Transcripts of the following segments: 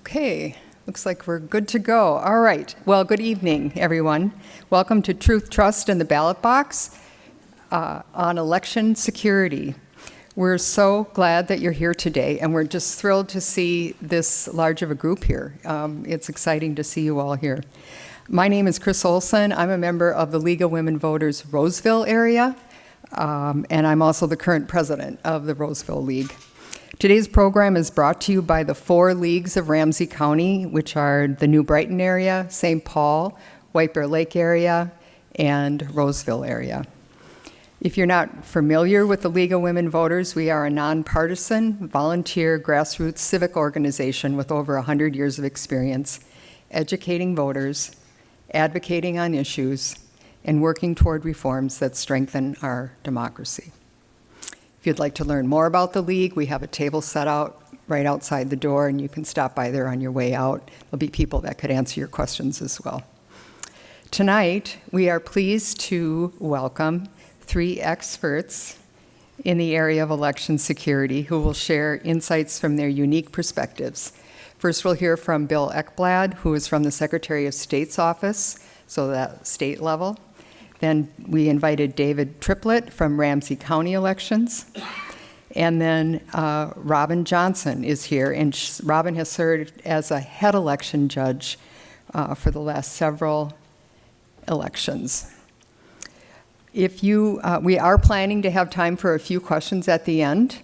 Okay, looks like we're good to go. All right. Well, good evening, everyone. Welcome to Truth, Trust, and the Ballot Box on election security. We're so glad that you're here today, and we're just thrilled to see this large of a group here. It's exciting to see you all here. My name is Chris Olson. I'm a member of the League of Women Voters Roseville area, and I'm also the current president of the Roseville League. Today's program is brought to you by the 4 leagues of Ramsey County, which are the New Brighton area, St. Paul, White Bear Lake area, and Roseville area. If you're not familiar with the League of Women Voters, we are a nonpartisan, volunteer, grassroots civic organization with over 100 years of experience, educating voters, advocating on issues, and working toward reforms that strengthen our democracy. If you'd like to learn more about the League, we have a table set out right outside the door, and you can stop by there on your way out. There'll be people that could answer your questions as well. Tonight, we are pleased to welcome 3 experts in the area of election security who will share insights from their unique perspectives. First, we'll hear from Bill Ekblad, who is from the Secretary of State's office, so that state level. Then we invited David Triplett from Ramsey County elections. And then Robin Johnson is here, and Robin has served as a head election judge for the last several elections. We are planning to have time for a few questions at the end.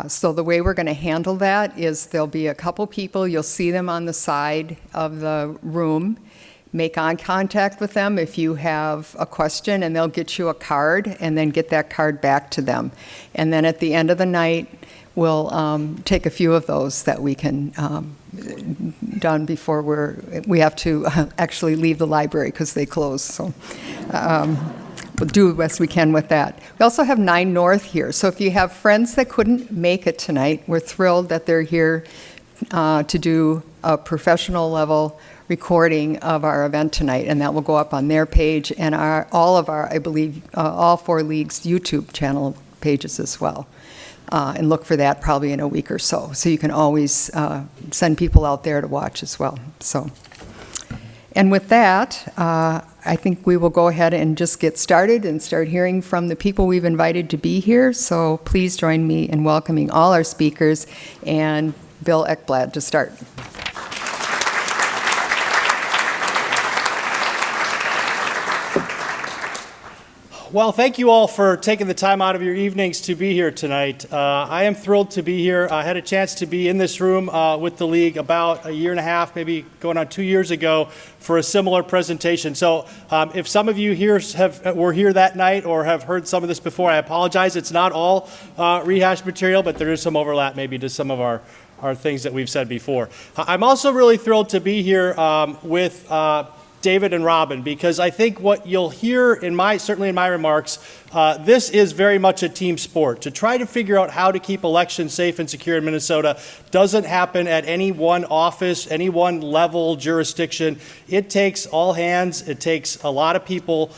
So the way we're going to handle that is there'll be a couple people, you'll see them on the side of the room. Make eye contact with them if you have a question, and they'll get you a card, and then get that card back to them. And then at the end of the night, we'll take a few of those that we can done before we have to actually leave the library because they close. So we'll do the best we can with that. We also have 9 North here. So if you have friends that couldn't make it tonight, we're thrilled that they're here to do a professional level recording of our event tonight, and that will go up on their page and all 4 leagues' YouTube channel pages as well. And look for that probably in a week or so. So you can always send people out there to watch as well. And with that, I think we will go ahead and just get started and start hearing from the people we've invited to be here. So please join me in welcoming all our speakers, and Bill Ekblad to start. Well, thank you all for taking the time out of your evenings to be here tonight. I am thrilled to be here. I had a chance to be in this room with the League about a year and a half, maybe going on 2 years ago, for a similar presentation. So if some of you here were here that night or have heard some of this before, I apologize. It's not all rehashed material, but there is some overlap maybe to some of our things that we've said before. I'm also really thrilled to be here with David and Robin, because I think what you'll hear certainly in my remarks, this is very much a team sport. To try to figure out how to keep elections safe and secure in Minnesota doesn't happen at any one office, any one level, jurisdiction. It takes all hands. It takes a lot of people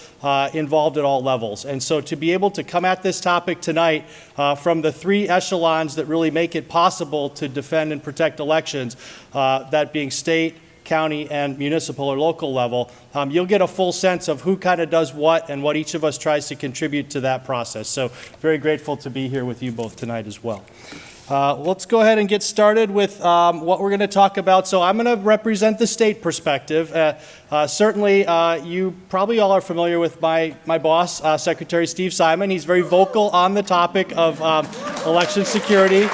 involved at all levels. And so to be able to come at this topic tonight from the 3 echelons that really make it possible to defend and protect elections, that being state, county, and municipal or local level, you'll get a full sense of who kind of does what and what each of us tries to contribute to that process. So very grateful to be here with you both tonight as well. Let's go ahead and get started with what we're going to talk about. So I'm going to represent the state perspective. Certainly, you probably all are familiar with my boss, Secretary Steve Simon. He's very vocal on the topic of election security.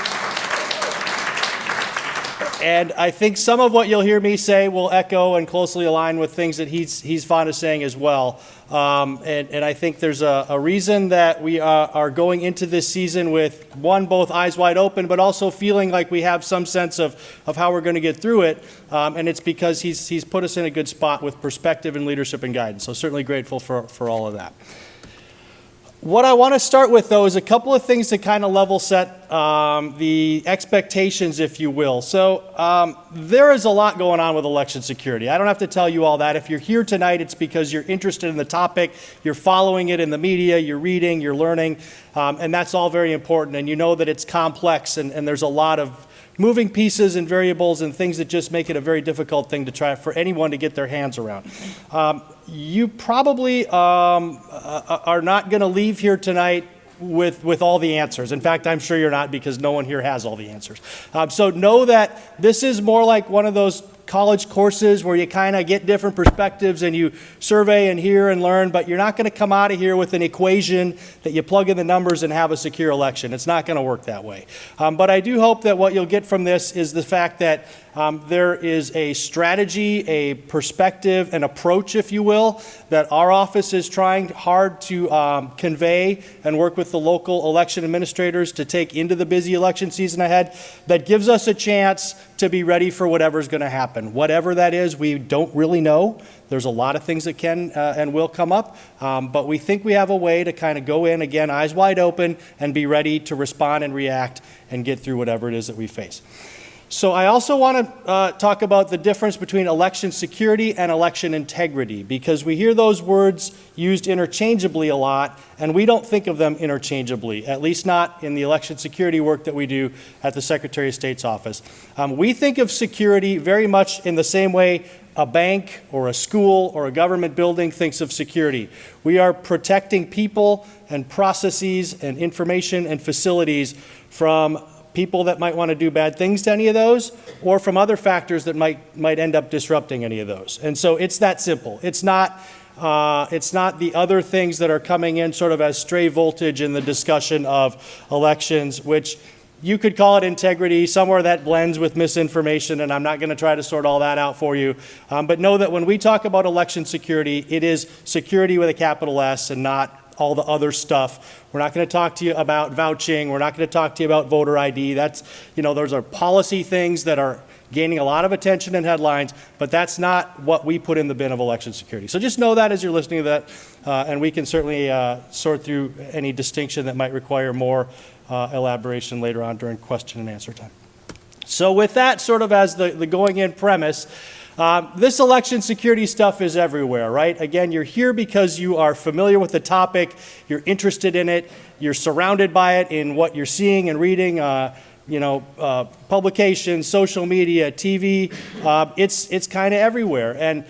And I think some of what you'll hear me say will echo and closely align with things that he's fond of saying as well. And I think there's a reason that we are going into this season with, both eyes wide open, but also feeling like we have some sense of how we're going to get through it. And it's because he's put us in a good spot with perspective and leadership and guidance. So certainly grateful for all of that. What I want to start with, though, is a couple of things to kind of level set the expectations, if you will. So there is a lot going on with election security. I don't have to tell you all that. If you're here tonight, it's because you're interested in the topic, you're following it in the media, you're reading, you're learning, and that's all very important. And you know that it's complex, and there's a lot of moving pieces and variables and things that just make it a very difficult thing to try for anyone to get their hands around. You probably are not going to leave here tonight with all the answers. In fact, I'm sure you're not, because no one here has all the answers. So know that this is more like one of those college courses where you kind of get different perspectives and you survey and hear and learn, but you're not going to come out of here with an equation that you plug in the numbers and have a secure election. It's not going to work that way. But I do hope that what you'll get from this is the fact that there is a strategy, a perspective, an approach, if you will, that our office is trying hard to convey and work with the local election administrators to take into the busy election season ahead, that gives us a chance to be ready for whatever's going to happen. Whatever that is, we don't really know. There's a lot of things that can and will come up, but we think we have a way to kind of go in, again, eyes wide open, and be ready to respond and react and get through whatever it is that we face. So I also want to talk about the difference between election security and election integrity, because we hear those words used interchangeably a lot, and we don't think of them interchangeably, at least not in the election security work that we do at the Secretary of State's office. We think of security very much in the same way a bank or a school or a government building thinks of security. We are protecting people and processes and information and facilities from people that might want to do bad things to any of those, or from other factors that might end up disrupting any of those. And so it's that simple. It's not the other things that are coming in sort of as stray voltage in the discussion of elections, which you could call it integrity, somewhere that blends with misinformation, and I'm not going to try to sort all that out for you. But know that when we talk about election security, it is security with a capital S and not all the other stuff. We're not going to talk to you about vouching. We're not going to talk to you about voter ID. That's, those are policy things that are gaining a lot of attention and headlines, but that's not what we put in the bin of election security. So just know that as you're listening to that, and we can certainly sort through any distinction that might require more elaboration later on during question and answer time. So with that sort of as the going in premise, this election security stuff is everywhere, right? Again, you're here because you are familiar with the topic, you're interested in it, you're surrounded by it in what you're seeing and reading, publications, social media, TV. It's kind of everywhere. And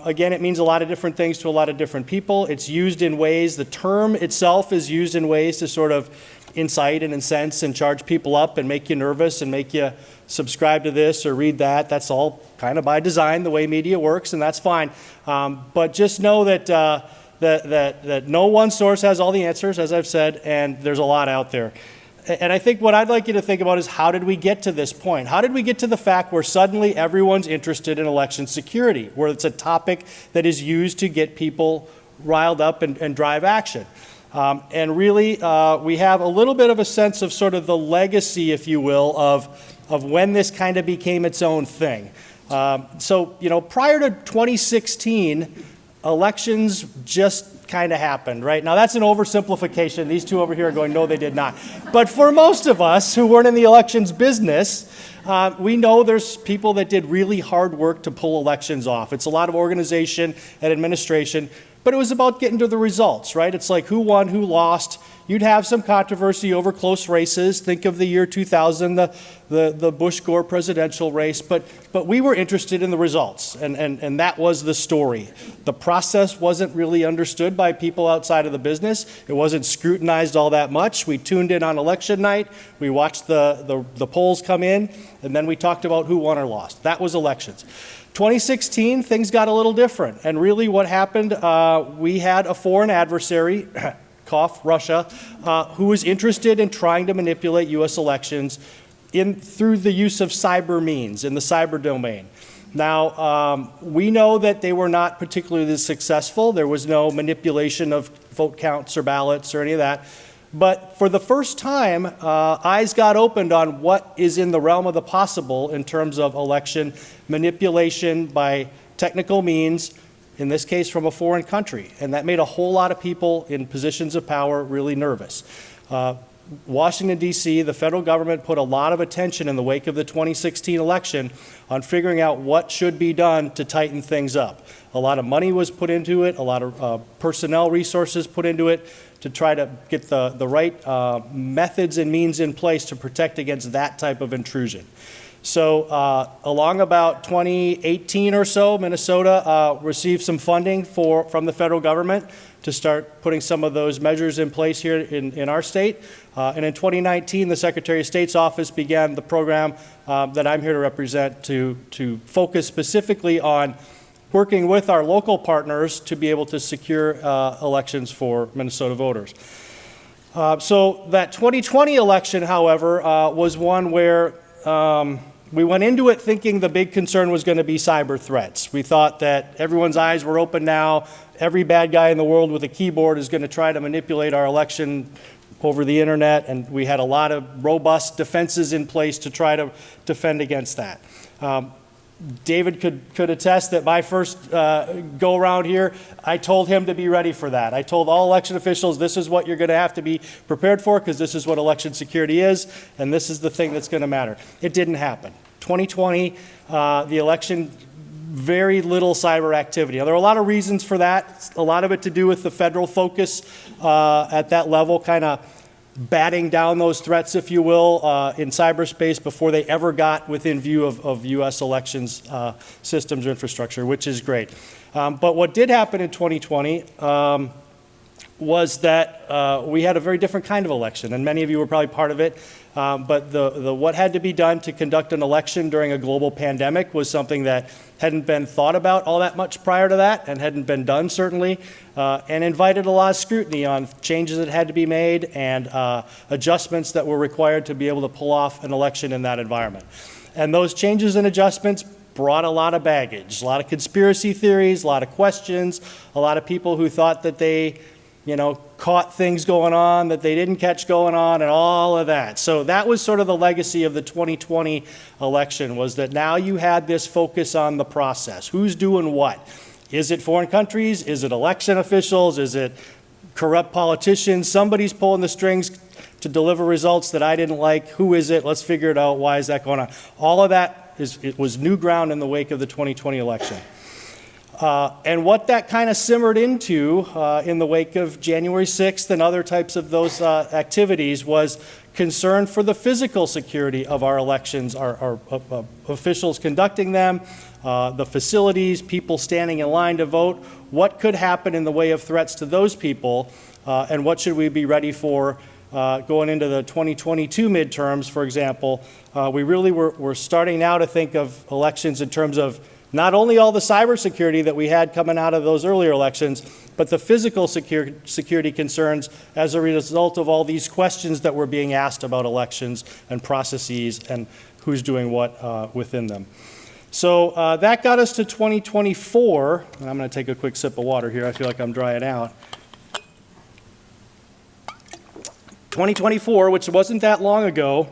again, it means a lot of different things to a lot of different people. It's used in ways, the term itself is used in ways to sort of incite and incense and charge people up and make you nervous and make you subscribe to this or read that. That's all kind of by design, the way media works, and that's fine. But just know that that no one source has all the answers, as I've said, and there's a lot out there. And I think what I'd like you to think about is, how did we get to this point? How did we get to the fact where suddenly everyone's interested in election security, where it's a topic that is used to get people riled up and drive action? And really, we have a little bit of a sense of sort of the legacy, if you will, of when this kind of became its own thing. So, prior to 2016, elections just kind of happened, right? Now, that's an oversimplification. These two over here are going, no, they did not. But for most of us who weren't in the elections business, we know there's people that did really hard work to pull elections off. It's a lot of organization and administration, but it was about getting to the results, right? It's like who won, who lost. You'd have some controversy over close races. Think of the year 2000, the Bush-Gore presidential race. But we were interested in the results, and that was the story. The process wasn't really understood by people outside of the business. It wasn't scrutinized all that much. We tuned in on election night. We watched the polls come in, and then we talked about who won or lost. That was elections. 2016, things got a little different. And really what happened, we had a foreign adversary, cough, Russia, who was interested in trying to manipulate U.S. elections through the use of cyber means in the cyber domain. Now, we know that they were not particularly successful. There was no manipulation of vote counts or ballots or any of that. But for the first time, eyes got opened on what is in the realm of the possible in terms of election manipulation by technical means, in this case from a foreign country. And that made a whole lot of people in positions of power really nervous. Washington, D.C., the federal government put a lot of attention in the wake of the 2016 election on figuring out what should be done to tighten things up. A lot of money was put into it, a lot of personnel resources put into it to try to get the right methods and means in place to protect against that type of intrusion. So along about 2018 or so, Minnesota received some funding from the federal government to start putting some of those measures in place here in our state. And in 2019, the Secretary of State's office began the program that I'm here to represent to focus specifically on working with our local partners to be able to secure elections for Minnesota voters. So that 2020 election, however, was one where we went into it thinking the big concern was going to be cyber threats. We thought that everyone's eyes were open now. Every bad guy in the world with a keyboard is going to try to manipulate our election over the internet, and we had a lot of robust defenses in place to try to defend against that. David could attest that my first go around here, I told him to be ready for that. I told all election officials, this is what you're going to have to be prepared for, because this is what election security is, and this is the thing that's going to matter. It didn't happen. 2020, the election, very little cyber activity. Now, there are a lot of reasons for that. A lot of it to do with the federal focus at that level, kind of batting down those threats, if you will, in cyberspace before they ever got within view of U.S. elections systems or infrastructure, which is great. But what did happen in 2020 was that we had a very different kind of election, and many of you were probably part of it. But what had to be done to conduct an election during a global pandemic was something that hadn't been thought about all that much prior to that, and hadn't been done, certainly, and invited a lot of scrutiny on changes that had to be made and adjustments that were required to be able to pull off an election in that environment. And those changes and adjustments brought a lot of baggage, a lot of conspiracy theories, a lot of questions, a lot of people who thought that they caught things going on that they didn't catch going on, and all of that. So that was sort of the legacy of the 2020 election, was that now you had this focus on the process. Who's doing what? Is it foreign countries? Is it election officials? Is it corrupt politicians? Somebody's pulling the strings to deliver results that I didn't like. Who is it? Let's figure it out. Why is that going on? All of that it was new ground in the wake of the 2020 election. And what that kind of simmered into in the wake of January 6th and other types of those activities was concern for the physical security of our elections, our officials conducting them, the facilities, people standing in line to vote. What could happen in the way of threats to those people, and what should we be ready for going into the 2022 midterms, for example? We really were starting now to think of elections in terms of not only all the cybersecurity that we had coming out of those earlier elections, but the physical security concerns as a result of all these questions that were being asked about elections and processes and who's doing what within them. So that got us to 2024, and I'm going to take a quick sip of water here. I feel like I'm drying out. 2024, which wasn't that long ago,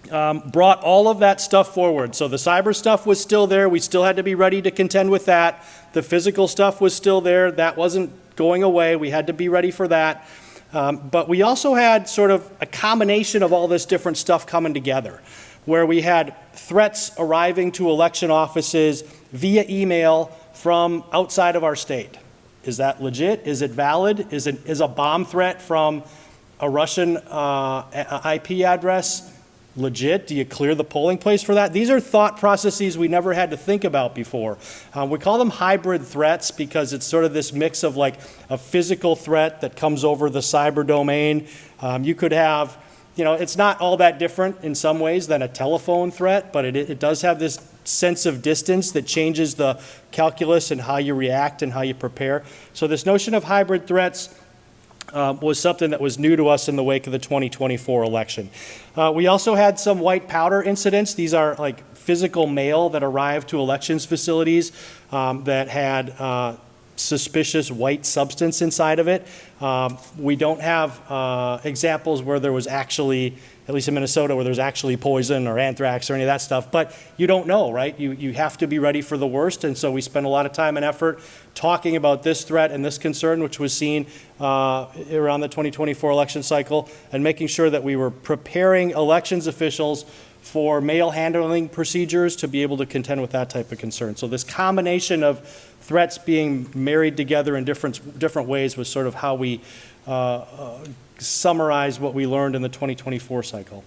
brought all of that stuff forward. So the cyber stuff was still there. We still had to be ready to contend with that. The physical stuff was still there. That wasn't going away. We had to be ready for that. But we also had sort of a combination of all this different stuff coming together, where we had threats arriving to election offices via email from outside of our state. Is that legit? Is it valid? Is a bomb threat from a Russian IP address legit? Do you clear the polling place for that? These are thought processes we never had to think about before. We call them hybrid threats because it's sort of this mix of like a physical threat that comes over the cyber domain. You could have, it's not all that different in some ways than a telephone threat, but it does have this sense of distance that changes the calculus and how you react and how you prepare. So this notion of hybrid threats was something that was new to us in the wake of the 2024 election. We also had some white powder incidents. These are like physical mail that arrived to elections facilities that had suspicious white substance inside of it. We don't have examples where there was actually, at least in Minnesota, where there's actually poison or anthrax or any of that stuff, but you don't know, right? You have to be ready for the worst, and so we spent a lot of time and effort talking about this threat and this concern, which was seen around the 2024 election cycle, and making sure that we were preparing elections officials for mail handling procedures to be able to contend with that type of concern. So this combination of threats being married together in different ways was sort of how we summarize what we learned in the 2024 cycle.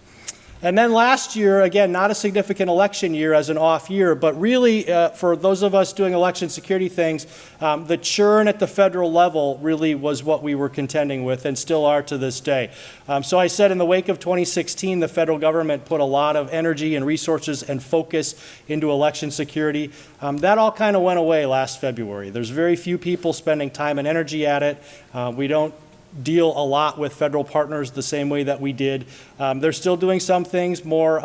And then last year, again, not a significant election year as an off year, but really for those of us doing election security things, the churn at the federal level really was what we were contending with and still are to this day. So I said in the wake of 2016, the federal government put a lot of energy and resources and focus into election security. That all kind of went away last February. There's very few people spending time and energy at it. We don't deal a lot with federal partners the same way that we did. They're still doing some things, more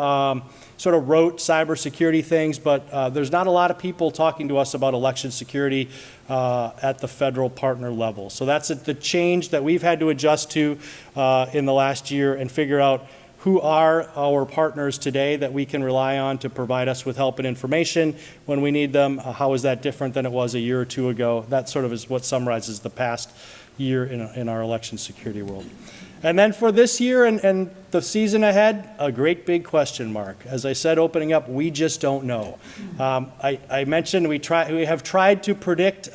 sort of rote cybersecurity things, but there's not a lot of people talking to us about election security at the federal partner level. So that's the change that we've had to adjust to in the last year and figure out who are our partners today that we can rely on to provide us with help and information when we need them. How is that different than it was a year or two ago? That sort of is what summarizes the past year in our election security world. And then for this year and the season ahead, a great big question mark. As I said opening up, we just don't know. I mentioned we have tried to predict,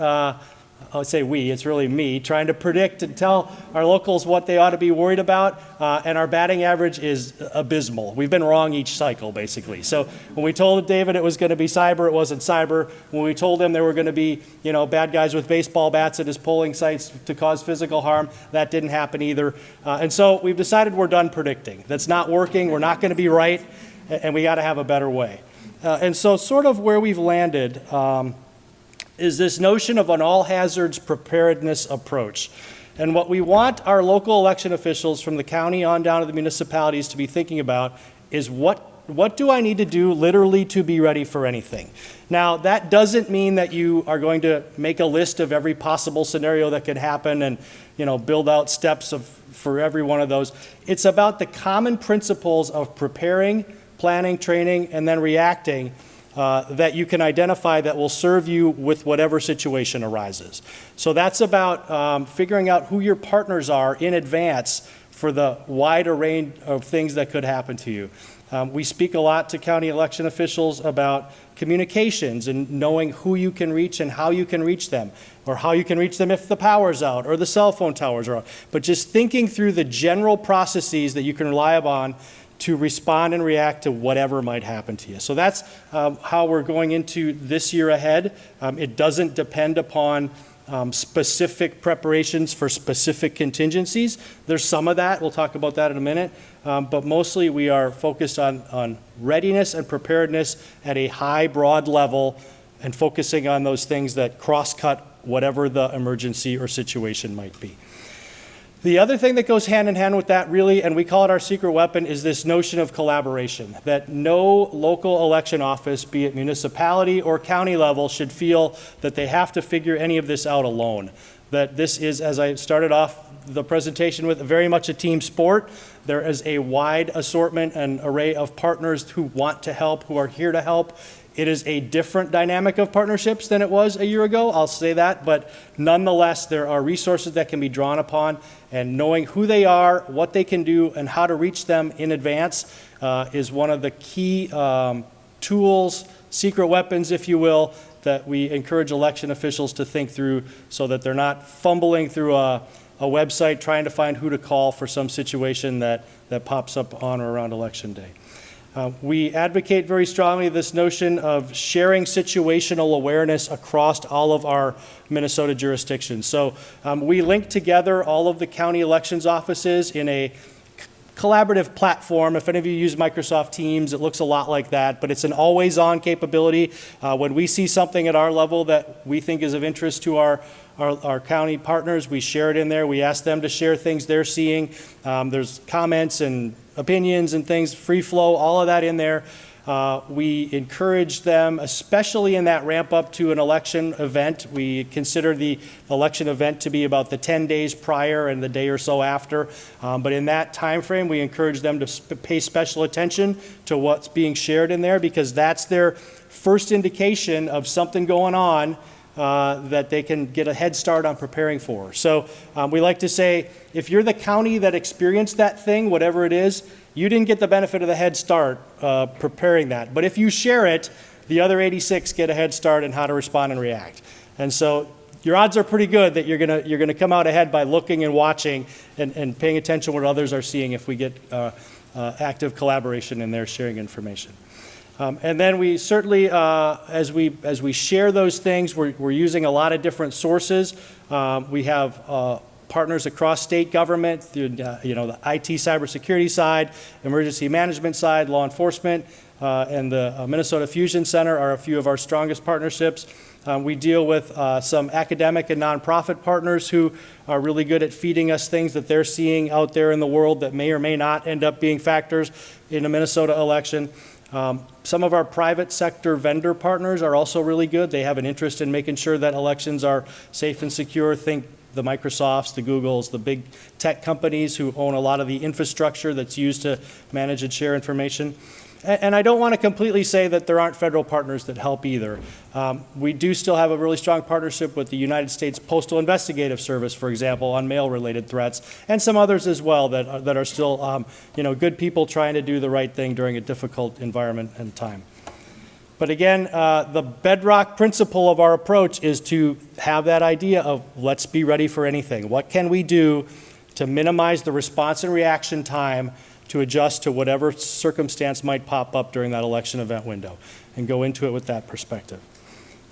I'll say we, it's really me, trying to predict and tell our locals what they ought to be worried about, and our batting average is abysmal. We've been wrong each cycle, basically. So when we told David it was going to be cyber, it wasn't cyber. When we told him there were going to be, bad guys with baseball bats at his polling sites to cause physical harm, that didn't happen either. And so we've decided we're done predicting. That's not working. We're not going to be right, and we got to have a better way. And so sort of where we've landed is this notion of an all-hazards preparedness approach. And what we want our local election officials from the county on down to the municipalities to be thinking about is what do I need to do literally to be ready for anything? Now, that doesn't mean that you are going to make a list of every possible scenario that could happen and build out steps for every one of those. It's about the common principles of preparing, planning, training, and then reacting that you can identify that will serve you with whatever situation arises. So that's about figuring out who your partners are in advance for the wide array of things that could happen to you. We speak a lot to county election officials about communications and knowing who you can reach and how you can reach them, or how you can reach them if the power's out or the cell phone towers are out. But just thinking through the general processes that you can rely upon to respond and react to whatever might happen to you. So that's how we're going into this year ahead. It doesn't depend upon specific preparations for specific contingencies. There's some of that. We'll talk about that in a minute. But mostly we are focused on readiness and preparedness at a high, broad level and focusing on those things that cross-cut whatever the emergency or situation might be. The other thing that goes hand in hand with that really, and we call it our secret weapon, is this notion of collaboration, that no local election office, be it municipality or county level, should feel that they have to figure any of this out alone. That this is, as I started off the presentation with, very much a team sport. There is a wide assortment and array of partners who want to help, who are here to help. It is a different dynamic of partnerships than it was a year ago, I'll say that, but nonetheless, there are resources that can be drawn upon, and knowing who they are, what they can do, and how to reach them in advance is one of the key tools, secret weapons, if you will, that we encourage election officials to think through so that they're not fumbling through a website trying to find who to call for some situation that pops up on or around Election Day. We advocate very strongly this notion of sharing situational awareness across all of our Minnesota jurisdictions. So we link together all of the county elections offices in a collaborative platform. If any of you use Microsoft Teams, it looks a lot like that, but it's an always-on capability. When we see something at our level that we think is of interest to our county partners, we share it in there. We ask them to share things they're seeing. There's comments and opinions and things, free flow, all of that in there. We encourage them, especially in that ramp up to an election event. We consider the election event to be about the 10 days prior and the day or so after. But in that time frame, we encourage them to pay special attention to what's being shared in there, because that's their first indication of something going on that they can get a head start on preparing for. So we like to say, if you're the county that experienced that thing, whatever it is, you didn't get the benefit of the head start preparing that. But if you share it, the other 86 get a head start in how to respond and react. And so your odds are pretty good that you're gonna come out ahead by looking and watching and paying attention to what others are seeing if we get active collaboration in there sharing information. And then we certainly, as we share those things, we're using a lot of different sources. We have partners across state government through the IT cybersecurity side, emergency management side, law enforcement, and the Minnesota Fusion Center are a few of our strongest partnerships. We deal with some academic and nonprofit partners who are really good at feeding us things that they're seeing out there in the world that may or may not end up being factors in a Minnesota election. Some of our private sector vendor partners are also really good. They have an interest in making sure that elections are safe and secure. Think the Microsofts, the Googles, the big tech companies who own a lot of the infrastructure that's used to manage and share information. And I don't want to completely say that there aren't federal partners that help either. We do still have a really strong partnership with the United States Postal Investigative Service, for example, on mail-related threats, and some others as well that are still good people trying to do the right thing during a difficult environment and time. But again, the bedrock principle of our approach is to have that idea of let's be ready for anything. What can we do to minimize the response and reaction time to adjust to whatever circumstance might pop up during that election event window, and go into it with that perspective.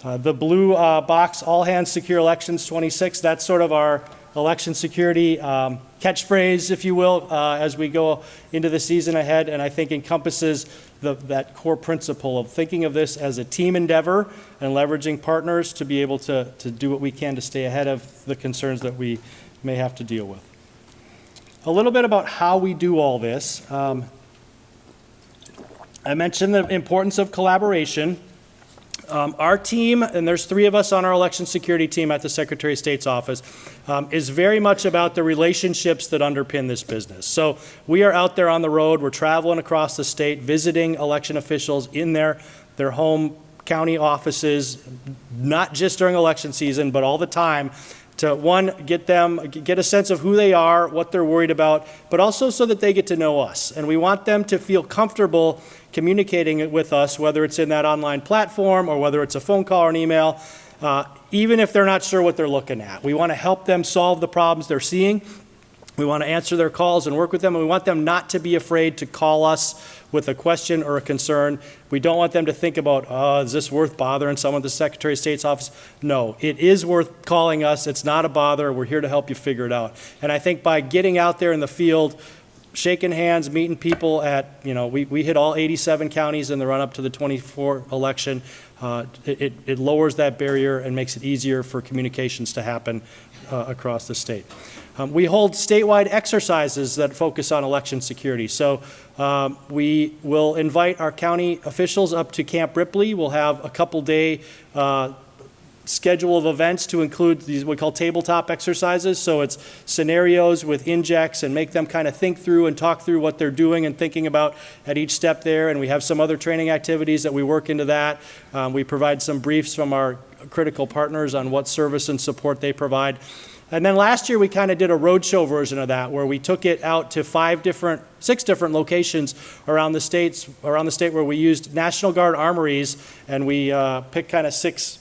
The blue box, All Hands Secure Elections 26, that's sort of our election security catchphrase, if you will, as we go into the season ahead, and I think encompasses that core principle of thinking of this as a team endeavor and leveraging partners to be able to do what we can to stay ahead of the concerns that we may have to deal with. A little bit about how we do all this. I mentioned the importance of collaboration. Our team, and there's 3 of us on our election security team at the Secretary of State's office, is very much about the relationships that underpin this business. So we are out there on the road, we're traveling across the state, visiting election officials in their home county offices, not just during election season, but all the time, to one, get a sense of who they are, what they're worried about, but also so that they get to know us. And we want them to feel comfortable communicating it with us, whether it's in that online platform or whether it's a phone call or an email, even if they're not sure what they're looking at. We want to help them solve the problems they're seeing. We want to answer their calls and work with them, and we want them not to be afraid to call us with a question or a concern. We don't want them to think about, is this worth bothering someone at the Secretary of State's office? No, it is worth calling us. It's not a bother. We're here to help you figure it out. And I think by getting out there in the field, shaking hands, meeting people at, we hit all 87 counties in the run-up to the 24 election. It lowers that barrier and makes it easier for communications to happen across the state. We hold statewide exercises that focus on election security. So we will invite our county officials up to Camp Ripley. We'll have a couple-day schedule of events to include these what we call tabletop exercises. So it's scenarios with injects and make them kind of think through and talk through what they're doing and thinking about at each step there. And we have some other training activities that we work into that. We provide some briefs from our critical partners on what service and support they provide. And then last year we kind of did a roadshow version of that, where we took it out to 6 different locations around the state where we used National Guard armories, and we picked kind of 6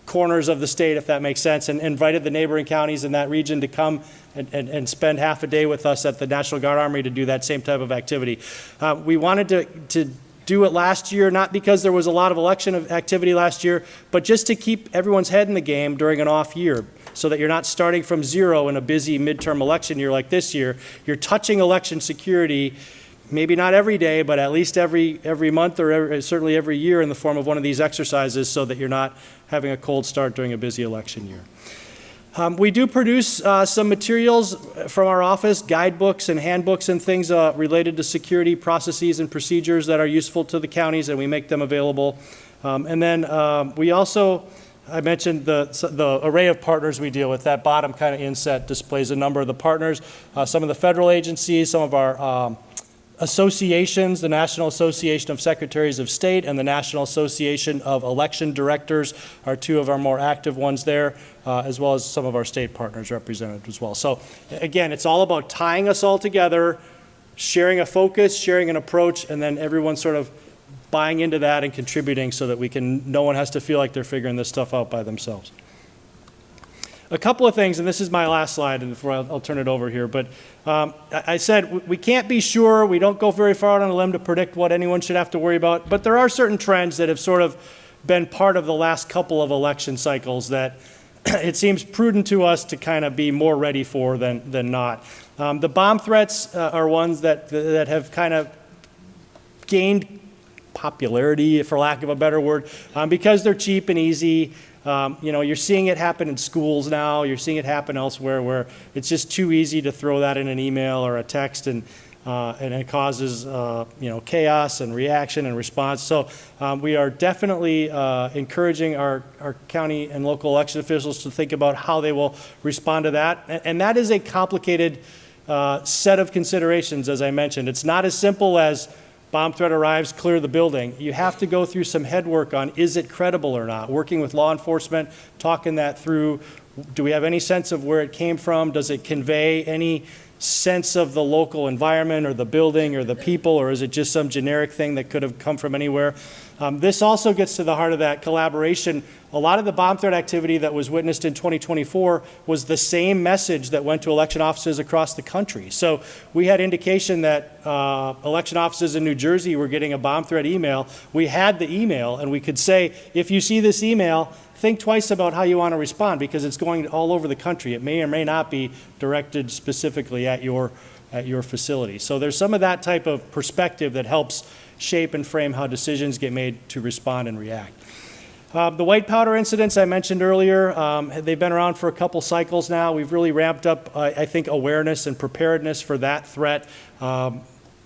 corners of the state, if that makes sense, and invited the neighboring counties in that region to come and spend half a day with us at the National Guard Armory to do that same type of activity. We wanted to do it last year, not because there was a lot of election activity last year, but just to keep everyone's head in the game during an off year, so that you're not starting from zero in a busy midterm election year like this year. You're touching election security, maybe not every day, but at least every month or certainly every year in the form of one of these exercises, so that you're not having a cold start during a busy election year. We do produce some materials from our office, guidebooks and handbooks and things related to security processes and procedures that are useful to the counties, and we make them available. And then we also, I mentioned the array of partners we deal with. That bottom kind of inset displays a number of the partners, some of the federal agencies, some of our associations, the National Association of Secretaries of State and the National Association of Election Directors are two of our more active ones there, as well as some of our state partners represented as well. So again, it's all about tying us all together, sharing a focus, sharing an approach, and then everyone sort of buying into that and contributing so that no one has to feel like they're figuring this stuff out by themselves. A couple of things, and this is my last slide, and before I'll turn it over here, but I said we can't be sure, we don't go very far out on a limb to predict what anyone should have to worry about, but there are certain trends that have sort of been part of the last couple of election cycles that it seems prudent to us to kind of be more ready for than not. The bomb threats are ones that have kind of gained popularity, for lack of a better word, because they're cheap and easy. You're seeing it happen in schools now. You're seeing it happen elsewhere where it's just too easy to throw that in an email or a text, and it causes chaos and reaction and response. So we are definitely encouraging our county and local election officials to think about how they will respond to that. And that is a complicated set of considerations, as I mentioned. It's not as simple as bomb threat arrives, clear the building. You have to go through some head work on, is it credible or not? Working with law enforcement, talking that through. Do we have any sense of where it came from? Does it convey any sense of the local environment or the building or the people, or is it just some generic thing that could have come from anywhere? This also gets to the heart of that collaboration. A lot of the bomb threat activity that was witnessed in 2024 was the same message that went to election offices across the country. So we had indication that election offices in New Jersey were getting a bomb threat email. We had the email, and we could say, if you see this email, think twice about how you want to respond, because it's going all over the country. It may or may not be directed specifically at your facility. So there's some of that type of perspective that helps shape and frame how decisions get made to respond and react. The white powder incidents I mentioned earlier, they've been around for a couple cycles now. We've really ramped up, I think, awareness and preparedness for that threat.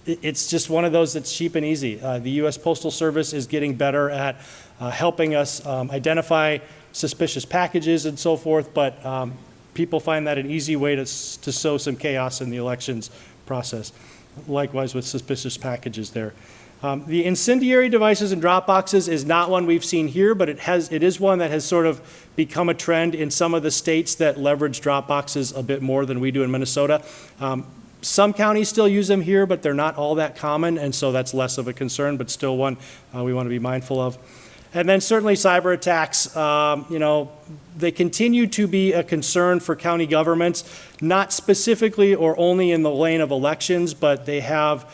It's just one of those that's cheap and easy. The U.S. Postal Service is getting better at helping us identify suspicious packages and so forth, but people find that an easy way to sow some chaos in the elections process. Likewise with suspicious packages there. The incendiary devices and drop boxes is not one we've seen here, but it is one that has sort of become a trend in some of the states that leverage drop boxes a bit more than we do in Minnesota. Some counties still use them here, but they're not all that common, and so that's less of a concern, but still one we want to be mindful of. And then certainly cyber attacks, they continue to be a concern for county governments, not specifically or only in the lane of elections, but they have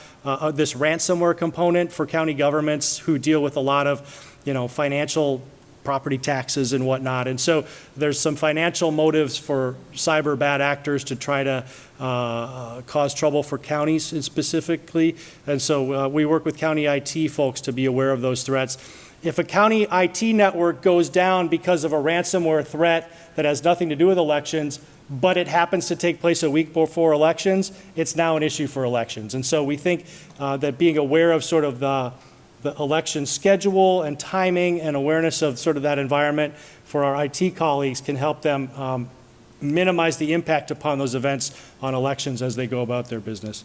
this ransomware component for county governments who deal with a lot of, financial property taxes and whatnot. And so there's some financial motives for cyber bad actors to try to cause trouble for counties specifically. And so we work with county IT folks to be aware of those threats. If a county IT network goes down because of a ransomware threat that has nothing to do with elections, but it happens to take place a week before elections, it's now an issue for elections. And so we think that being aware of sort of the election schedule and timing and awareness of sort of that environment for our IT colleagues can help them minimize the impact upon those events on elections as they go about their business.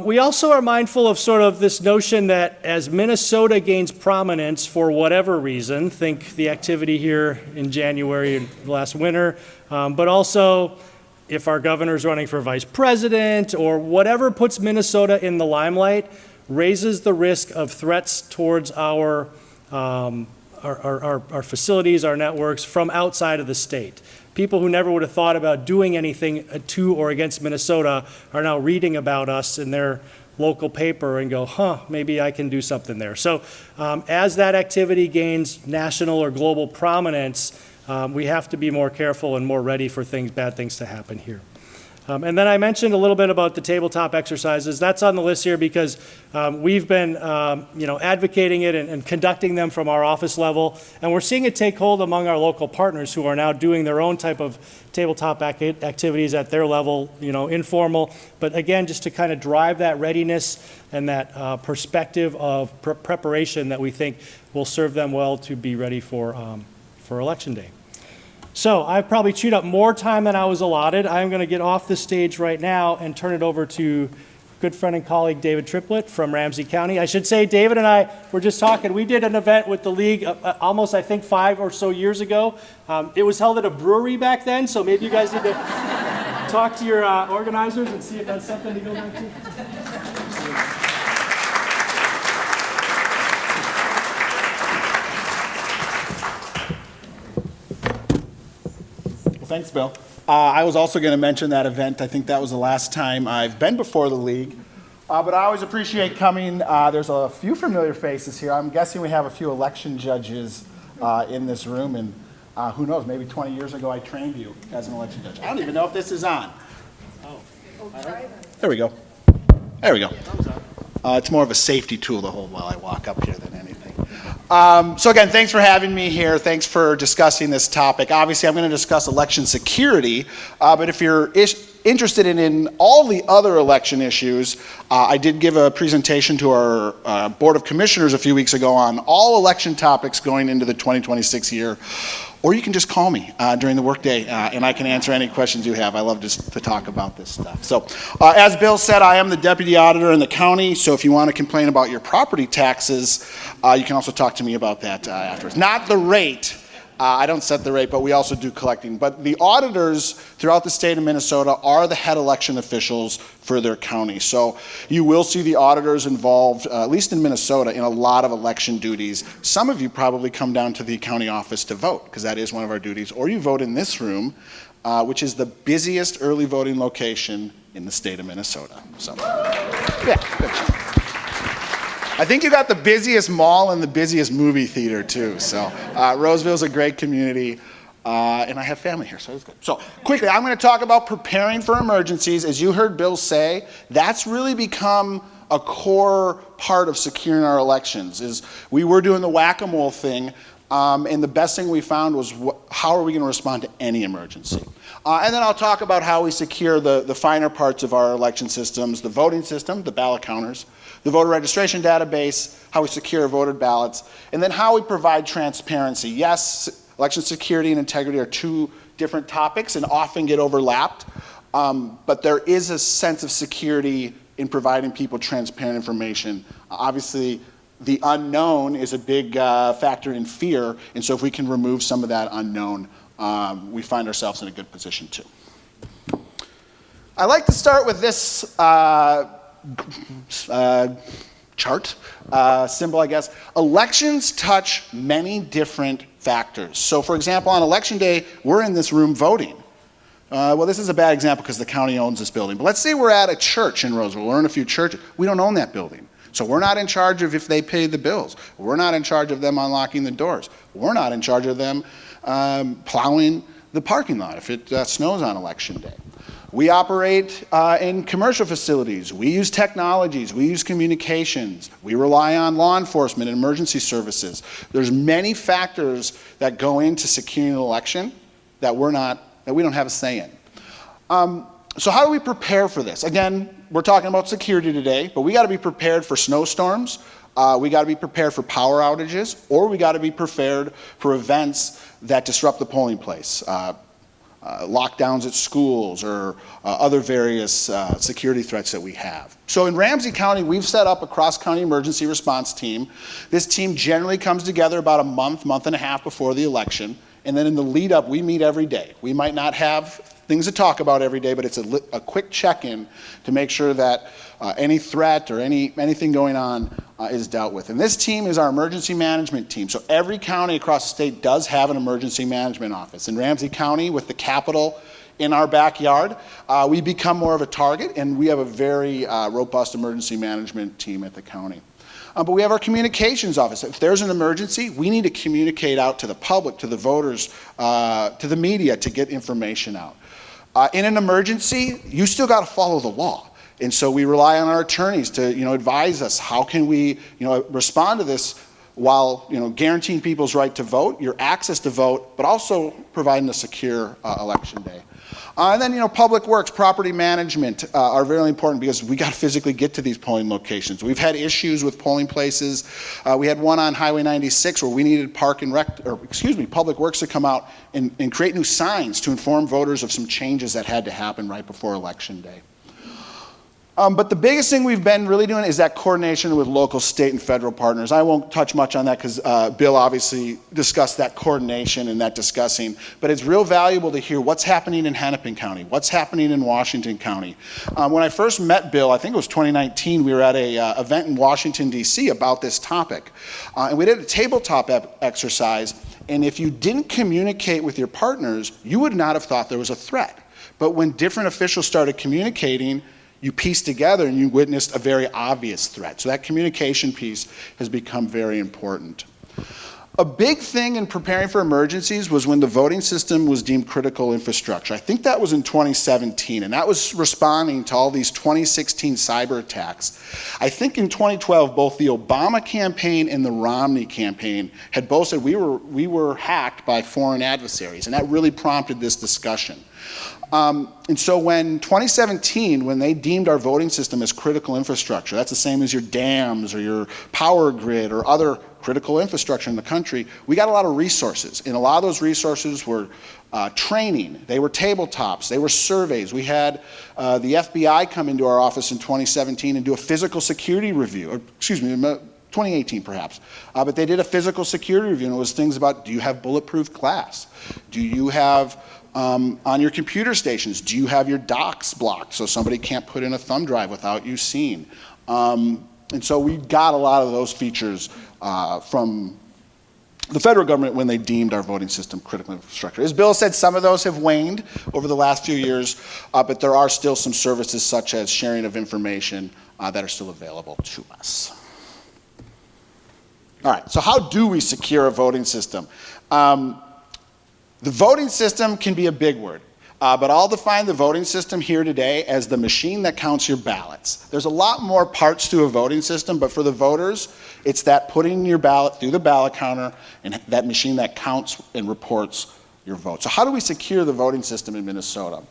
We also are mindful of sort of this notion that as Minnesota gains prominence for whatever reason, think the activity here in January and last winter, but also if our governor's running for vice president or whatever puts Minnesota in the limelight, raises the risk of threats towards our facilities, our networks from outside of the state. People who never would have thought about doing anything to or against Minnesota are now reading about us in their local paper and go, maybe I can do something there. So as that activity gains national or global prominence, we have to be more careful and more ready for bad things to happen here. And then I mentioned a little bit about the tabletop exercises. That's on the list here because we've been advocating it and conducting them from our office level. And we're seeing it take hold among our local partners who are now doing their own type of tabletop activities at their level, informal. But again, just to kind of drive that readiness and that perspective of preparation that we think will serve them well to be ready for Election Day. So I've probably chewed up more time than I was allotted. I'm going to get off the stage right now and turn it over to good friend and colleague David Triplett from Ramsey County. I should say, David and I were just talking. We did an event with the league almost, I think, 5 or so years ago. It was held at a brewery back then, so maybe you guys need to talk to your organizers and see if that's something to go back to. Well, thanks, Bill. I was also going to mention that event. I think that was the last time I've been before the league. But I always appreciate coming. There's a few familiar faces here. I'm guessing we have a few election judges in this room. And who knows, maybe 20 years ago I trained you as an election judge. I don't even know if this is on. There we go. There we go. It's more of a safety tool to hold while I walk up here than anything. So again, thanks for having me here. Thanks for discussing this topic. Obviously, I'm going to discuss election security, but if you're interested in all the other election issues, I did give a presentation to our Board of Commissioners a few weeks ago on all election topics going into the 2026 year. Or you can just call me during the workday, and I can answer any questions you have. I love just to talk about this stuff. So, as Bill said, I am the deputy auditor in the county, so if you want to complain about your property taxes, you can also talk to me about that afterwards. Not the rate. I don't set the rate, but we also do collecting. But the auditors throughout the state of Minnesota are the head election officials for their county. So you will see the auditors involved, at least in Minnesota, in a lot of election duties. Some of you probably come down to the county office to vote, because that is one of our duties, or you vote in this room, which is the busiest early voting location in the state of Minnesota. So, yeah, good. I think you got the busiest mall and the busiest movie theater too. So Roseville's a great community, and I have family here, so it's good. So quickly, I'm going to talk about preparing for emergencies. As you heard Bill say, that's really become a core part of securing our elections. Is we were doing the whack-a-mole thing, and the best thing we found was how are we going to respond to any emergency? And then I'll talk about how we secure the finer parts of our election systems, the voting system, the ballot counters, the voter registration database, how we secure voted ballots, and then how we provide transparency. Yes, election security and integrity are two different topics and often get overlapped, but there is a sense of security in providing people transparent information. Obviously, the unknown is a big factor in fear, and so if we can remove some of that unknown, we find ourselves in a good position too. I like to start with this chart, symbol, I guess. Elections touch many different factors. So for example, on election day, we're in this room voting. Well, this is a bad example because the county owns this building. But let's say we're at a church in Roseville. We're in a few churches. We don't own that building. So we're not in charge of if they pay the bills. We're not in charge of them unlocking the doors. We're not in charge of them plowing the parking lot if it snows on election day. We operate in commercial facilities. We use technologies. We use communications. We rely on law enforcement and emergency services. There's many factors that go into securing an election that we don't have a say in. So how do we prepare for this? Again, we're talking about security today, but we got to be prepared for snowstorms. We got to be prepared for power outages, or we got to be prepared for events that disrupt the polling place. Lockdowns at schools or other various security threats that we have. So in Ramsey County, we've set up a cross-county emergency response team. This team generally comes together about a month and a half before the election, and then in the lead up, we meet every day. We might not have things to talk about every day, but it's a quick check-in to make sure that any threat or anything going on is dealt with. And this team is our emergency management team. So every county across the state does have an emergency management office. In Ramsey County, with the Capitol in our backyard, we become more of a target, and we have a very robust emergency management team at the county. But we have our communications office. If there's an emergency, we need to communicate out to the public, to the voters, to the media to get information out. In an emergency, you still got to follow the law. And so we rely on our attorneys to, advise us. How can we, respond to this while, guaranteeing people's right to vote, your access to vote, but also providing a secure election day. And then, public works, property management are very important because we got to physically get to these polling locations. We've had issues with polling places. We had one on Highway 96 where we needed Public Works to come out and create new signs to inform voters of some changes that had to happen right before Election Day. But the biggest thing we've been really doing is that coordination with local, state, and federal partners. I won't touch much on that because Bill obviously discussed that coordination and that discussing, but it's real valuable to hear what's happening in Hennepin County, what's happening in Washington County. When I first met Bill, I think it was 2019, we were at a event in Washington, D.C. about this topic. And we did a tabletop exercise, and if you didn't communicate with your partners, you would not have thought there was a threat. But when different officials started communicating, you piece together and you witnessed a very obvious threat. So that communication piece has become very important. A big thing in preparing for emergencies was when the voting system was deemed critical infrastructure. I think that was in 2017, and that was responding to all these 2016 cyber attacks. I think in 2012, both the Obama campaign and the Romney campaign had both said we were hacked by foreign adversaries, and that really prompted this discussion. And so when 2017, when they deemed our voting system as critical infrastructure, that's the same as your dams or your power grid or other critical infrastructure in the country, we got a lot of resources. And a lot of those resources were training, they were tabletops, they were surveys. We had the FBI come into our office in 2017 and do a physical security review, or excuse me, 2018 perhaps, but they did a physical security review, and it was things about, do you have bulletproof glass? Do you have on your computer stations, do you have your docks blocked so somebody can't put in a thumb drive without you seeing? And so we got a lot of those features from the federal government when they deemed our voting system critical infrastructure. As Bill said, some of those have waned over the last few years, but there are still some services such as sharing of information that are still available to us. All right, so how do we secure a voting system? The voting system can be a big word, but I'll define the voting system here today as the machine that counts your ballots. There's a lot more parts to a voting system, but for the voters, it's that putting your ballot through the ballot counter and that machine that counts and reports your vote. So how do we secure the voting system in Minnesota?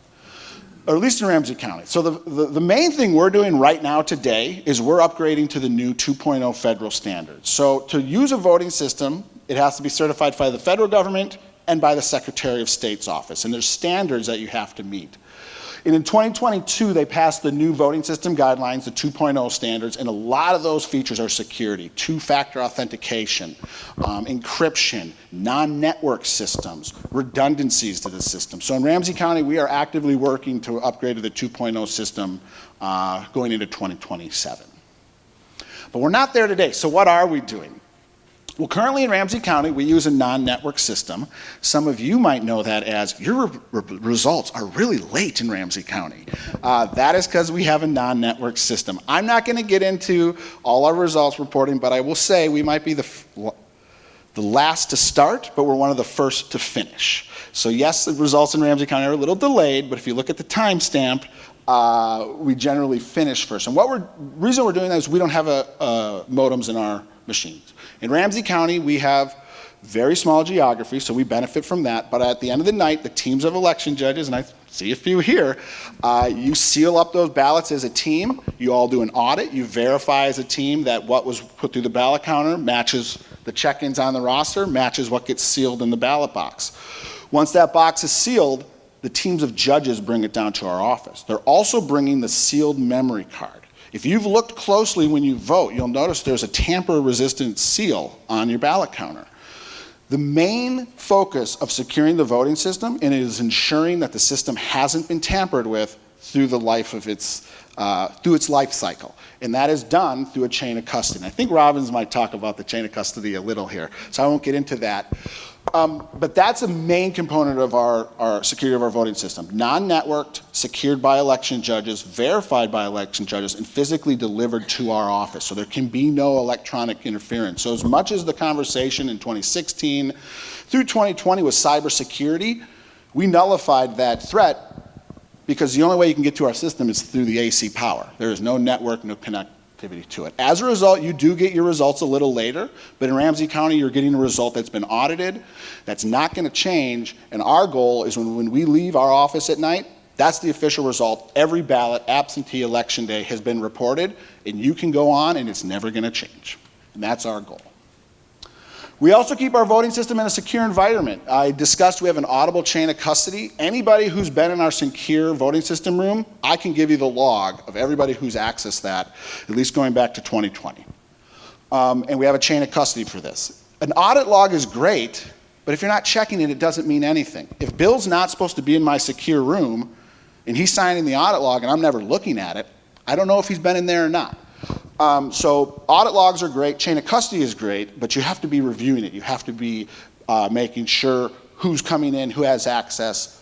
Or at least in Ramsey County. So the main thing we're doing right now today is we're upgrading to the new 2.0 federal standards. So to use a voting system, it has to be certified by the federal government and by the Secretary of State's office. And there's standards that you have to meet. And in 2022, they passed the new voting system guidelines, the 2.0 standards, and a lot of those features are security, two-factor authentication, encryption, non-network systems, redundancies to the system. So in Ramsey County, we are actively working to upgrade to the 2.0 system going into 2027. But we're not there today, so what are we doing? Well, currently in Ramsey County, we use a non-network system. Some of you might know that as your results are really late in Ramsey County. That is because we have a non-network system. I'm not going to get into all our results reporting, but I will say we might be the last to start, but we're one of the first to finish. So yes, the results in Ramsey County are a little delayed, but if you look at the timestamp, we generally finish first. And reason we're doing that is we don't have modems in our machines. In Ramsey County, we have very small geography, so we benefit from that. But at the end of the night, the teams of election judges, and I see a few here, you seal up those ballots as a team. You all do an audit. You verify as a team that what was put through the ballot counter matches the check-ins on the roster, matches what gets sealed in the ballot box. Once that box is sealed, the teams of judges bring it down to our office. They're also bringing the sealed memory card. If you've looked closely when you vote, you'll notice there's a tamper-resistant seal on your ballot counter. The main focus of securing the voting system is ensuring that the system hasn't been tampered with through the life of its life cycle. And that is done through a chain of custody. I think Robbins might talk about the chain of custody a little here, so I won't get into that. But that's a main component of our security of our voting system. Non-networked, secured by election judges, verified by election judges, and physically delivered to our office. So there can be no electronic interference. So as much as the conversation in 2016 through 2020 was cybersecurity, we nullified that threat because the only way you can get to our system is through the AC power. There is no network, no connectivity to it. As a result, you do get your results a little later, but in Ramsey County, you're getting a result that's been audited, that's not going to change, and our goal is when we leave our office at night, that's the official result. Every ballot, absentee election day, has been reported, and you can go on, and it's never going to change. And that's our goal. We also keep our voting system in a secure environment. I discussed we have an audible chain of custody. Anybody who's been in our secure voting system room, I can give you the log of everybody who's accessed that, at least going back to 2020. And we have a chain of custody for this. An audit log is great, but if you're not checking it, it doesn't mean anything. If Bill's not supposed to be in my secure room, and he's signing the audit log and I'm never looking at it, I don't know if he's been in there or not. So audit logs are great, chain of custody is great, but you have to be reviewing it. You have to be making sure who's coming in, who has access,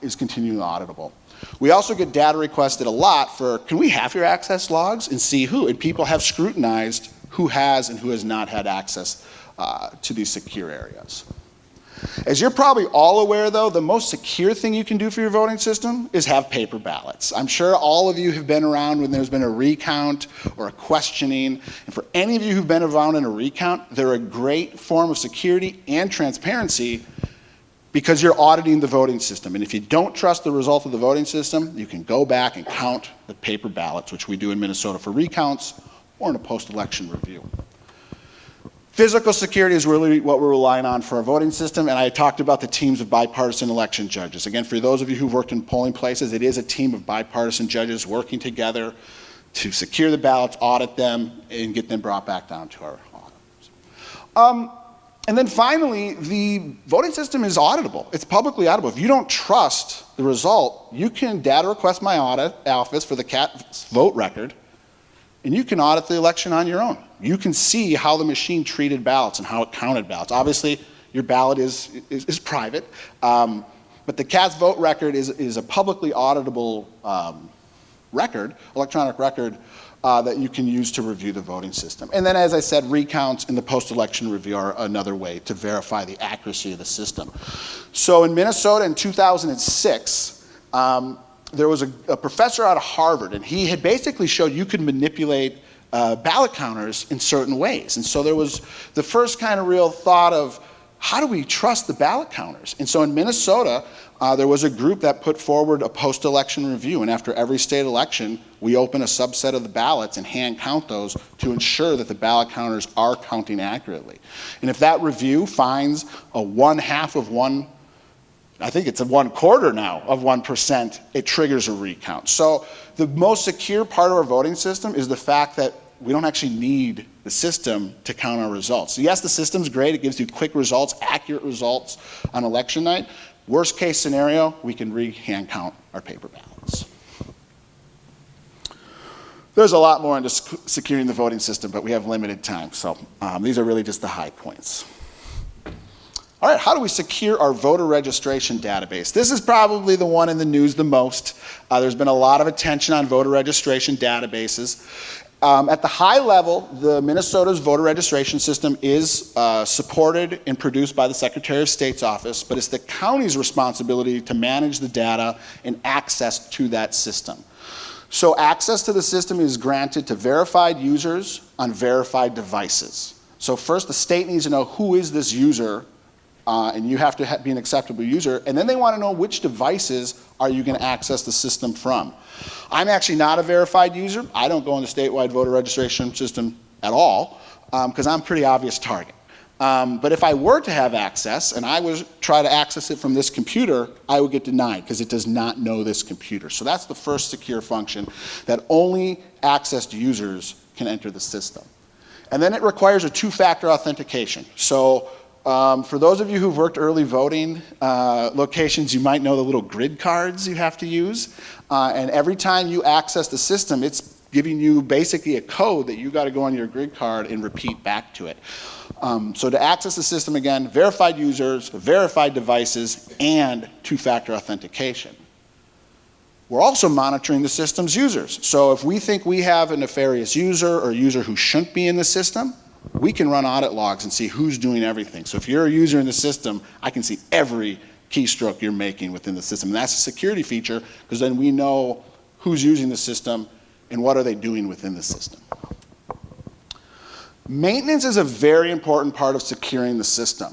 is continually auditable. We also get data requested a lot for, can we have your access logs and see who? And people have scrutinized who has and who has not had access to these secure areas. As you're probably all aware, though, the most secure thing you can do for your voting system is have paper ballots. I'm sure all of you have been around when there's been a recount or a questioning. And for any of you who've been around in a recount, they're a great form of security and transparency because you're auditing the voting system. And if you don't trust the result of the voting system, you can go back and count the paper ballots, which we do in Minnesota for recounts or in a post-election review. Physical security is really what we're relying on for our voting system, and I talked about the teams of bipartisan election judges. Again, for those of you who've worked in polling places, it is a team of bipartisan judges working together to secure the ballots, audit them, and get them brought back down to our auditors. And then finally, the voting system is auditable. It's publicly auditable. If you don't trust the result, you can data request my audit office for the CAT's vote record, and you can audit the election on your own. You can see how the machine treated ballots and how it counted ballots. Obviously, your ballot is private, but the CAT's vote record is a publicly auditable record, electronic record, that you can use to review the voting system. And then, as I said, recounts and the post-election review are another way to verify the accuracy of the system. So in Minnesota in 2006, there was a professor out of Harvard, and he had basically showed you could manipulate ballot counters in certain ways. And so there was the first kind of real thought of, how do we trust the ballot counters? And so in Minnesota, there was a group that put forward a post-election review, and after every state election, we open a subset of the ballots and hand count those to ensure that the ballot counters are counting accurately. And if that review finds a 1/2 of 1, I think it's a 1/4 now of 1%, it triggers a recount. So the most secure part of our voting system is the fact that we don't actually need the system to count our results. So yes, the system's great. It gives you quick results, accurate results on election night. Worst case scenario, we can hand count our paper ballots. There's a lot more into securing the voting system, but we have limited time. So these are really just the high points. All right, how do we secure our voter registration database? This is probably the one in the news the most. There's been a lot of attention on voter registration databases. At the high level, the Minnesota's voter registration system is supported and produced by the Secretary of State's office, but it's the county's responsibility to manage the data and access to that system. So access to the system is granted to verified users on verified devices. So first, the state needs to know who is this user, and you have to be an acceptable user, and then they want to know which devices are you going to access the system from. I'm actually not a verified user. I don't go in the statewide voter registration system at all, because I'm a pretty obvious target. But if I were to have access, and I was try to access it from this computer, I would get denied, because it does not know this computer. So that's the first secure function, that only accessed users can enter the system. And then it requires a two-factor authentication. So for those of you who've worked early voting locations, you might know the little grid cards you have to use. And every time you access the system, it's giving you basically a code that you got to go on your grid card and repeat back to it. So to access the system, again, verified users, verified devices, and two-factor authentication. We're also monitoring the system's users. So if we think we have a nefarious user or a user who shouldn't be in the system, we can run audit logs and see who's doing everything. So if you're a user in the system, I can see every keystroke you're making within the system. And that's a security feature, because then we know who's using the system and what are they doing within the system. Maintenance is a very important part of securing the system.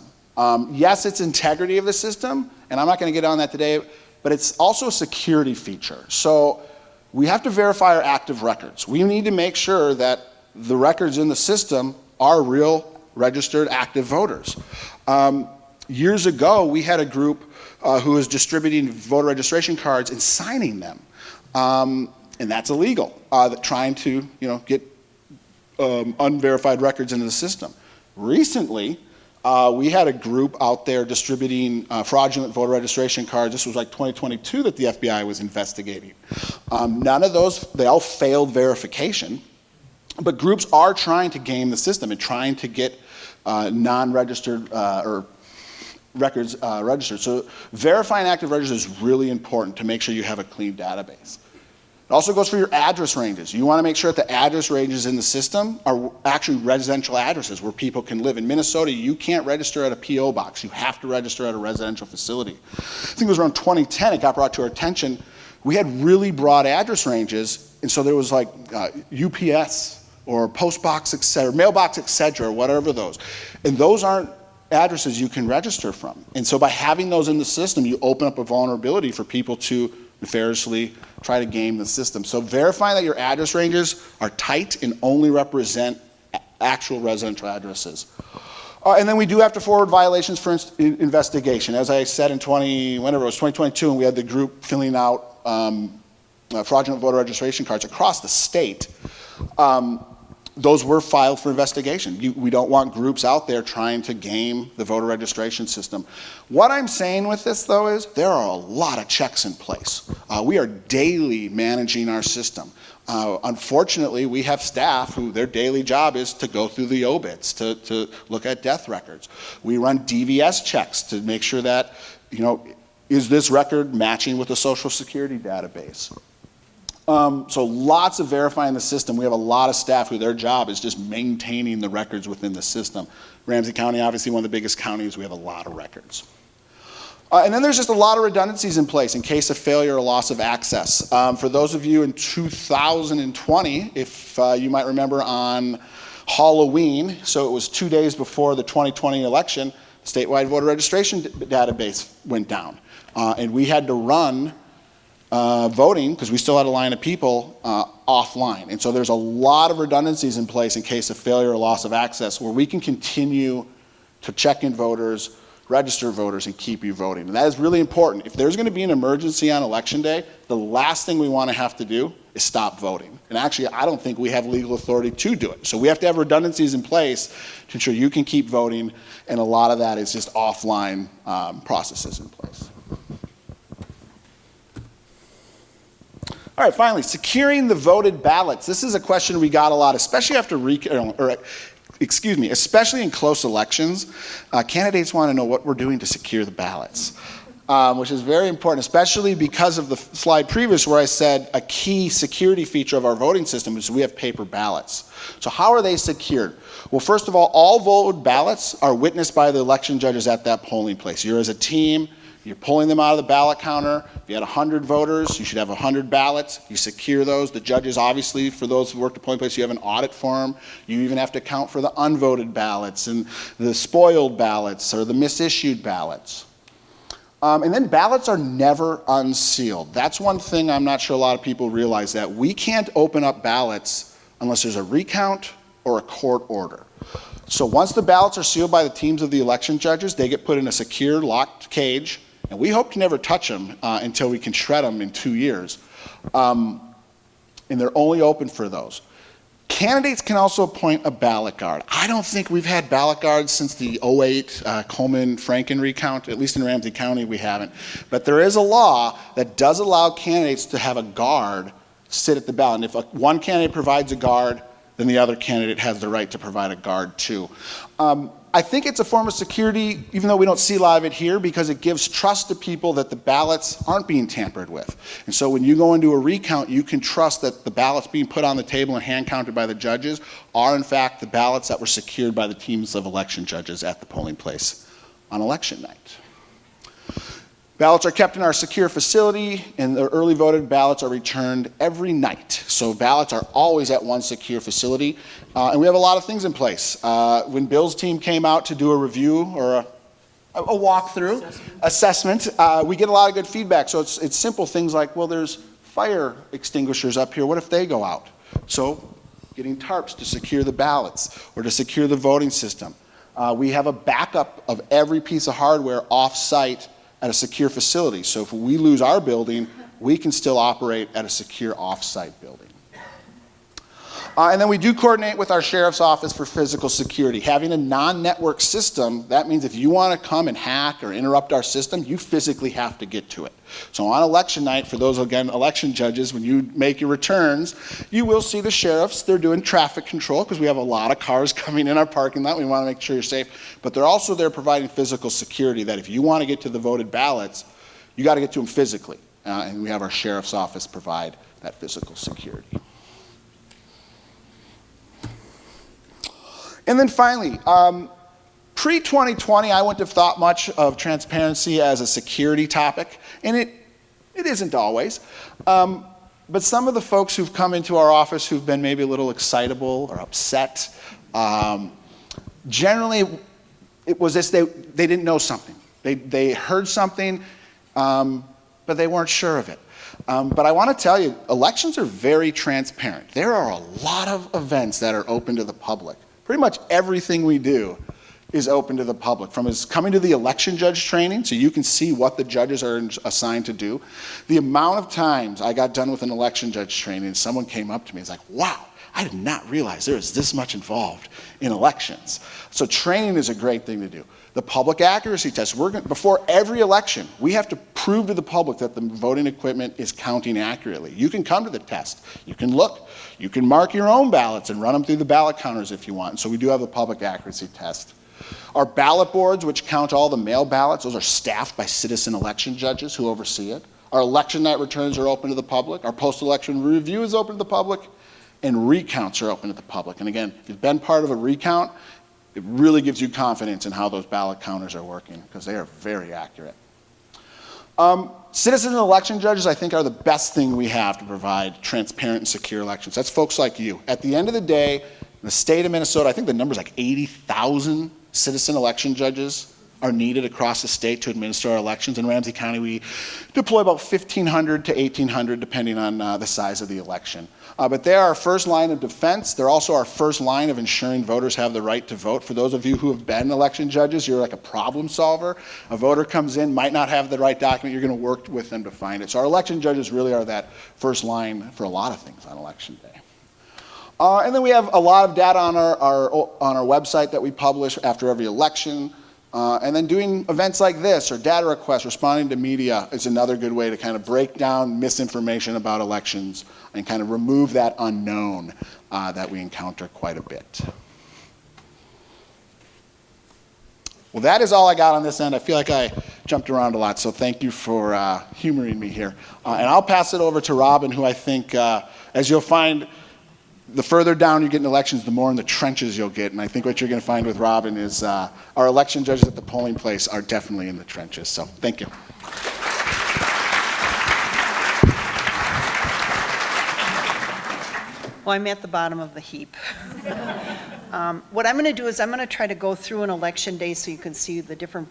Yes, it's integrity of the system, and I'm not going to get on that today, but it's also a security feature. So we have to verify our active records. We need to make sure that the records in the system are real, registered active voters. Years ago, we had a group who was distributing voter registration cards and signing them. And that's illegal, trying to get unverified records into the system. Recently, we had a group out there distributing fraudulent voter registration cards. This was like 2022 that the FBI was investigating. None of those, they all failed verification, but groups are trying to game the system and trying to get non-registered or records registered. So verifying active registers is really important to make sure you have a clean database. It also goes for your address ranges. You want to make sure that the address ranges in the system are actually residential addresses where people can live. In Minnesota, you can't register at a P.O. box. You have to register at a residential facility. I think it was around 2010 it got brought to our attention. We had really broad address ranges, and so there was like UPS or post box, et cetera, mailbox, et cetera, or whatever those. And those aren't addresses you can register from. And so by having those in the system, you open up a vulnerability for people to nefariously try to game the system. So verify that your address ranges are tight and only represent actual residential addresses. And then we do have to forward violations for investigation. As I said in 2022, and we had the group filling out fraudulent voter registration cards across the state. Those were filed for investigation. We don't want groups out there trying to game the voter registration system. What I'm saying with this, though, is there are a lot of checks in place. We are daily managing our system. Unfortunately, we have staff who their daily job is to go through the obits, to look at death records. We run DVS checks to make sure that, is this record matching with the Social Security database? So lots of verifying the system. We have a lot of staff who their job is just maintaining the records within the system. Ramsey County, obviously one of the biggest counties, we have a lot of records. And then there's just a lot of redundancies in place in case of failure or loss of access. For those of you in 2020, if you might remember on Halloween, so it was 2 days before the 2020 election, statewide voter registration database went down. And we had to run voting, because we still had a line of people offline. And so there's a lot of redundancies in place in case of failure or loss of access where we can continue to check in voters, register voters, and keep you voting. And that is really important. If there's going to be an emergency on election day, the last thing we want to have to do is stop voting. And actually, I don't think we have legal authority to do it. So we have to have redundancies in place to ensure you can keep voting, and a lot of that is just offline processes in place. All right, finally, securing the voted ballots. This is a question we got a lot, especially after, especially in close elections. Candidates want to know what we're doing to secure the ballots, which is very important, especially because of the slide previous where I said a key security feature of our voting system is we have paper ballots. So how are they secured? Well, first of all voted ballots are witnessed by the election judges at that polling place. You're as a team. You're pulling them out of the ballot counter. If you had 100 voters, you should have 100 ballots. You secure those. The judges, obviously, for those who work at polling place, you have an audit form. You even have to count for the unvoted ballots and the spoiled ballots or the misissued ballots. And then ballots are never unsealed. That's one thing I'm not sure a lot of people realize, that we can't open up ballots unless there's a recount or a court order. So once the ballots are sealed by the teams of the election judges, they get put in a secure, locked cage. And we hope to never touch them until we can shred them in 2 years. And they're only open for those. Candidates can also appoint a ballot guard. I don't think we've had ballot guards since the 2008 Coleman-Franken recount. At least in Ramsey County we haven't. But there is a law that does allow candidates to have a guard sit at the ballot. And if one candidate provides a guard, then the other candidate has the right to provide a guard too. I think it's a form of security, even though we don't see a lot of it here, because it gives trust to people that the ballots aren't being tampered with. And so when you go into a recount, you can trust that the ballots being put on the table and hand counted by the judges are in fact the ballots that were secured by the teams of election judges at the polling place on election night. Ballots are kept in our secure facility, and the early voted ballots are returned every night. So ballots are always at one secure facility, and we have a lot of things in place. When Bill's team came out to do a review or a walkthrough, assessment, we get a lot of good feedback. So it's simple things like, well, there's fire extinguishers up here. What if they go out? So getting tarps to secure the ballots or to secure the voting system. We have a backup of every piece of hardware off-site at a secure facility. So if we lose our building, we can still operate at a secure off-site building. And then we do coordinate with our sheriff's office for physical security. Having a non-network system, that means if you want to come and hack or interrupt our system, you physically have to get to it. So on election night, for those, again, election judges, when you make your returns, you will see the sheriffs. They're doing traffic control because we have a lot of cars coming in our parking lot. We want to make sure you're safe. But they're also there providing physical security that if you want to get to the voted ballots, you got to get to them physically. And we have our sheriff's office provide that physical security. And then finally, pre-2020, I wouldn't have thought much of transparency as a security topic, and it isn't always. But some of the folks who've come into our office who've been maybe a little excitable or upset, generally it was this, they didn't know something. They heard something, but they weren't sure of it. But I want to tell you, elections are very transparent. There are a lot of events that are open to the public. Pretty much everything we do is open to the public, from coming to the election judge training, so you can see what the judges are assigned to do. The amount of times I got done with an election judge training and someone came up to me and was like, wow, I did not realize there is this much involved in elections. So training is a great thing to do. The public accuracy test, before every election, we have to prove to the public that the voting equipment is counting accurately. You can come to the test, you can look, you can mark your own ballots and run them through the ballot counters if you want. And so we do have the public accuracy test. Our ballot boards, which count all the mail ballots, those are staffed by citizen election judges who oversee it. Our election night returns are open to the public. Our post-election review is open to the public. And recounts are open to the public. And again, if you've been part of a recount, it really gives you confidence in how those ballot counters are working, because they are very accurate. Citizen election judges, I think, are the best thing we have to provide transparent and secure elections. That's folks like you. At the end of the day, in the state of Minnesota, I think the number's like 80,000 citizen election judges are needed across the state to administer our elections. In Ramsey County, we deploy about 1,500 to 1,800, depending on the size of the election. But they are our first line of defense. They're also our first line of ensuring voters have the right to vote. For those of you who have been election judges, you're like a problem solver. A voter comes in, might not have the right document, you're going to work with them to find it. So our election judges really are that first line for a lot of things on election day. And then we have a lot of data on our website that we publish after every election. And then doing events like this, or data requests, responding to media, is another good way to kind of break down misinformation about elections and kind of remove that unknown that we encounter quite a bit. Well, that is all I got on this end. I feel like I jumped around a lot, so thank you for humoring me here. And I'll pass it over to Robin, who I think, as you'll find, the further down you get in elections, the more in the trenches you'll get. And I think what you're going to find with Robin is our election judges at the polling place are definitely in the trenches. So thank you. Well, I'm at the bottom of the heap. What I'm going to do is I'm going to try to go through an election day so you can see the different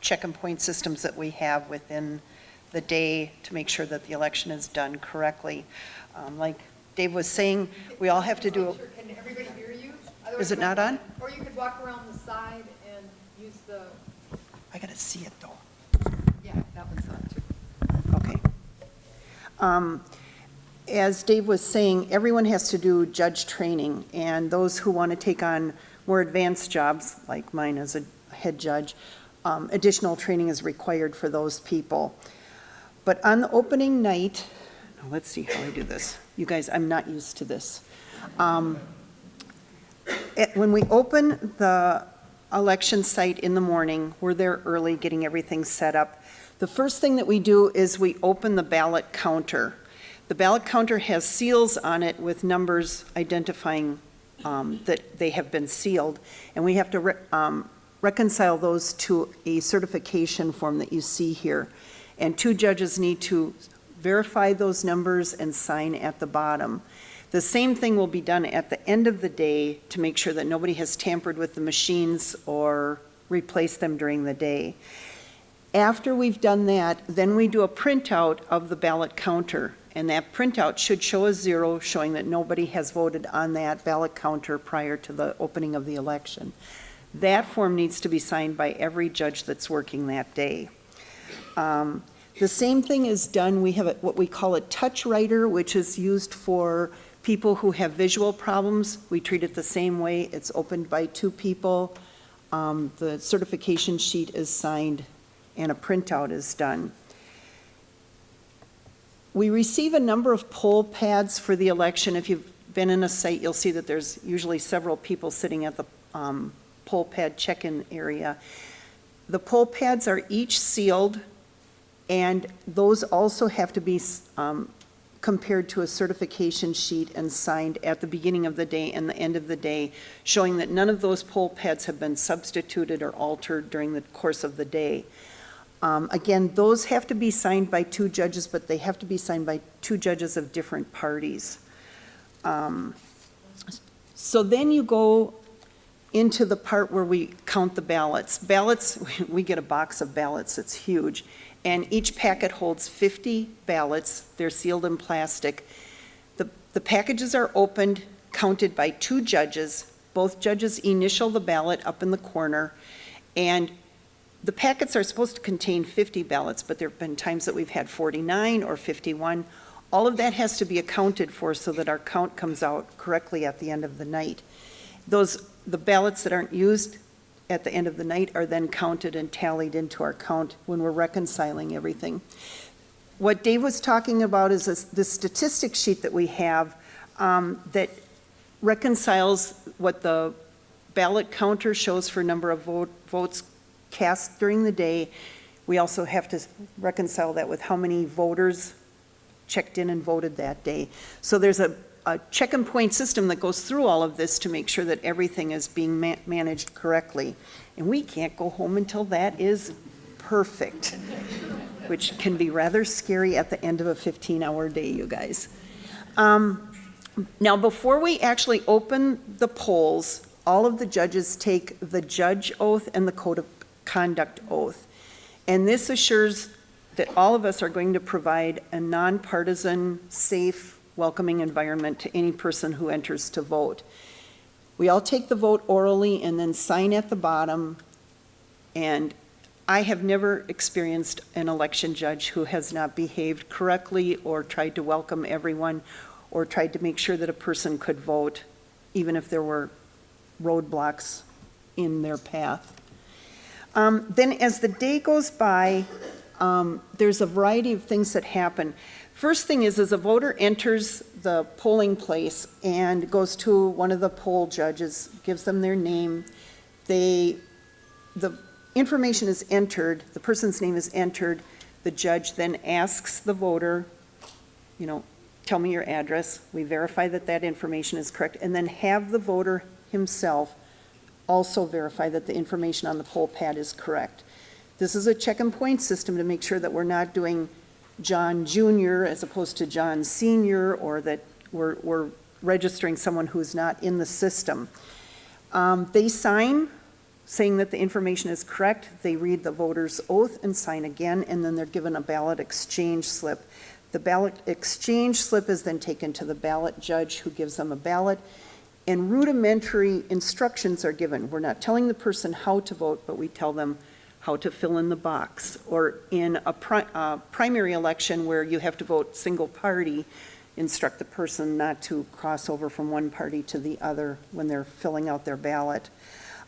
check and point systems that we have within the day to make sure that the election is done correctly. Like Dave was saying, we all have to do. Can everybody hear you? Is it not on? Or you could walk around the side and use the. I got to see it though. Yeah, that one's on too. Okay. As Dave was saying, everyone has to do judge training, and those who want to take on more advanced jobs, like mine as a head judge, additional training is required for those people. But on the opening night, now let's see how I do this. You guys, I'm not used to this. When we open the election site in the morning, we're there early getting everything set up. The first thing that we do is we open the ballot counter. The ballot counter has seals on it with numbers identifying that they have been sealed, and we have to reconcile those to a certification form that you see here. And two judges need to verify those numbers and sign at the bottom. The same thing will be done at the end of the day to make sure that nobody has tampered with the machines or replaced them during the day. After we've done that, then we do a printout of the ballot counter, And that printout should show a 0, showing that nobody has voted on that ballot counter prior to the opening of the election. That form needs to be signed by every judge that's working that day. The same thing is done, we have what we call a touch writer, which is used for people who have visual problems. We treat it the same way. It's opened by 2 people. The certification sheet is signed and a printout is done. We receive a number of poll pads for the election. If you've been in a site, you'll see that there's usually several people sitting at the poll pad check-in area. The poll pads are each sealed, and those also have to be compared to a certification sheet and signed at the beginning of the day and the end of the day, showing that none of those poll pads have been substituted or altered during the course of the day. Again, those have to be signed by 2 judges, but they have to be signed by 2 judges of different parties. So then you go into the part where we count the ballots. Ballots, we get a box of ballots, it's huge, and each packet holds 50 ballots. They're sealed in plastic. The packages are opened, counted by 2 judges. Both judges initial the ballot up in the corner, and the packets are supposed to contain 50 ballots, but there have been times that we've had 49 or 51. All of that has to be accounted for so that our count comes out correctly at the end of the night. The ballots that aren't used at the end of the night are then counted and tallied into our count when we're reconciling everything. What Dave was talking about is the statistics sheet that we have that reconciles what the ballot counter shows for number of votes cast during the day. We also have to reconcile that with how many voters checked in and voted that day. So there's a check and point system that goes through all of this to make sure that everything is being managed correctly. And we can't go home until that is perfect, which can be rather scary at the end of a 15-hour day, you guys. Now, before we actually open the polls, all of the judges take the judge oath and the code of conduct oath. And this assures that all of us are going to provide a nonpartisan, safe, welcoming environment to any person who enters to vote. We all take the vote orally and then sign at the bottom. And I have never experienced an election judge who has not behaved correctly or tried to welcome everyone or tried to make sure that a person could vote, even if there were roadblocks in their path. Then as the day goes by, there's a variety of things that happen. First thing is a voter enters the polling place and goes to one of the poll judges, gives them their name. The information is entered, the person's name is entered. The judge then asks the voter, tell me your address. We verify that that information is correct, and then have the voter himself also verify that the information on the poll pad is correct. This is a check and point system to make sure that we're not doing John Jr. as opposed to John Sr., or that we're registering someone who's not in the system. They sign saying that the information is correct. They read the voter's oath and sign again, and then they're given a ballot exchange slip. The ballot exchange slip is then taken to the ballot judge, who gives them a ballot, and rudimentary instructions are given. We're not telling the person how to vote, but we tell them how to fill in the box. Or in a primary election where you have to vote single party, instruct the person not to cross over from one party to the other when they're filling out their ballot.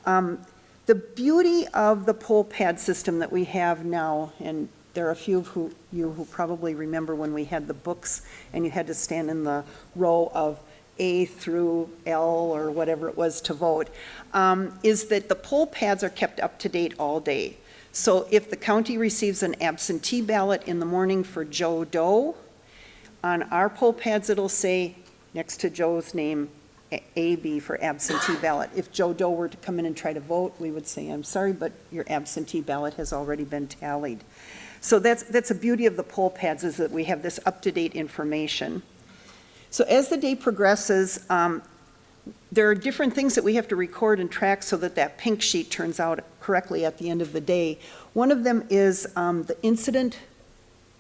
The beauty of the poll pad system that we have now, and there are a few of you who probably remember when we had the books and you had to stand in the row of A through L or whatever it was to vote, is that the poll pads are kept up to date all day. So if the county receives an absentee ballot in the morning for Joe Doe, on our poll pads it'll say next to Joe's name, AB for absentee ballot. If Joe Doe were to come in and try to vote, we would say, I'm sorry, but your absentee ballot has already been tallied. So that's a beauty of the poll pads, is that we have this up-to-date information. So as the day progresses, there are different things that we have to record and track so that that pink sheet turns out correctly at the end of the day. One of them is the incident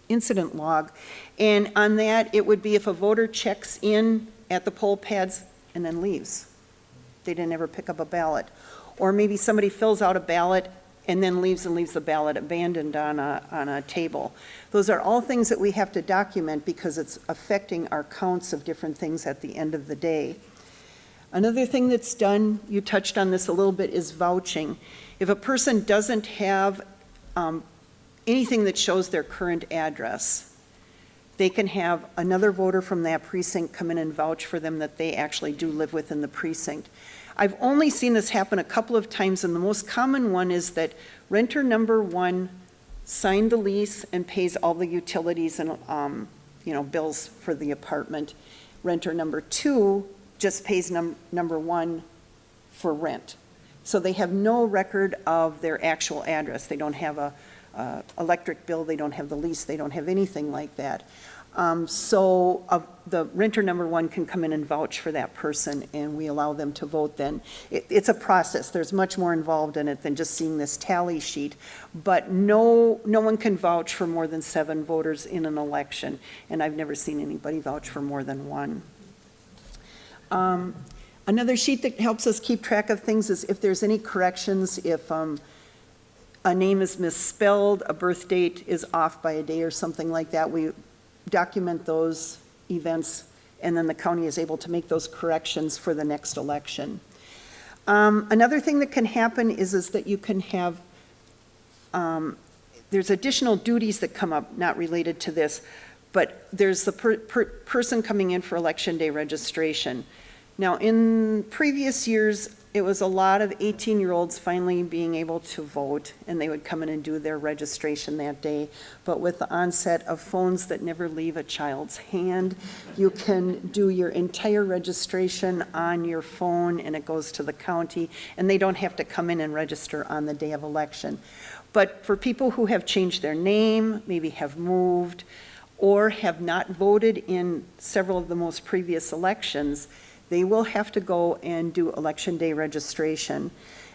incident log. And on that, it would be if a voter checks in at the poll pads and then leaves. They didn't ever pick up a ballot. Or maybe somebody fills out a ballot and then leaves the ballot abandoned on a table. Those are all things that we have to document because it's affecting our counts of different things at the end of the day. Another thing that's done, you touched on this a little bit, is vouching. If a person doesn't have anything that shows their current address, they can have another voter from that precinct come in and vouch for them that they actually do live within the precinct. I've only seen this happen a couple of times, and the most common one is that renter number one signed the lease and pays all the utilities and bills for the apartment. Renter number two just pays number one for rent. So they have no record of their actual address. They don't have a electric bill, they don't have the lease, they don't have anything like that. The renter number one can come in and vouch for that person, and we allow them to vote then. It's a process. There's much more involved in it than just seeing this tally sheet. But no one can vouch for more than 7 voters in an election, and I've never seen anybody vouch for more than 1. Another sheet that helps us keep track of things is if there's any corrections, if a name is misspelled, a birth date is off by a day or something like that, we document those events, and then the county is able to make those corrections for the next election. Another thing that can happen is that you can have, there's additional duties that come up, not related to this, but there's the person coming in for election day registration. Now, in previous years, it was a lot of 18-year-olds finally being able to vote, and they would come in and do their registration that day. But with the onset of phones that never leave a child's hand, you can do your entire registration on your phone, and it goes to the county, and they don't have to come in and register on the day of election. But for people who have changed their name, maybe have moved, or have not voted in several of the most previous elections, they will have to go and do election day registration.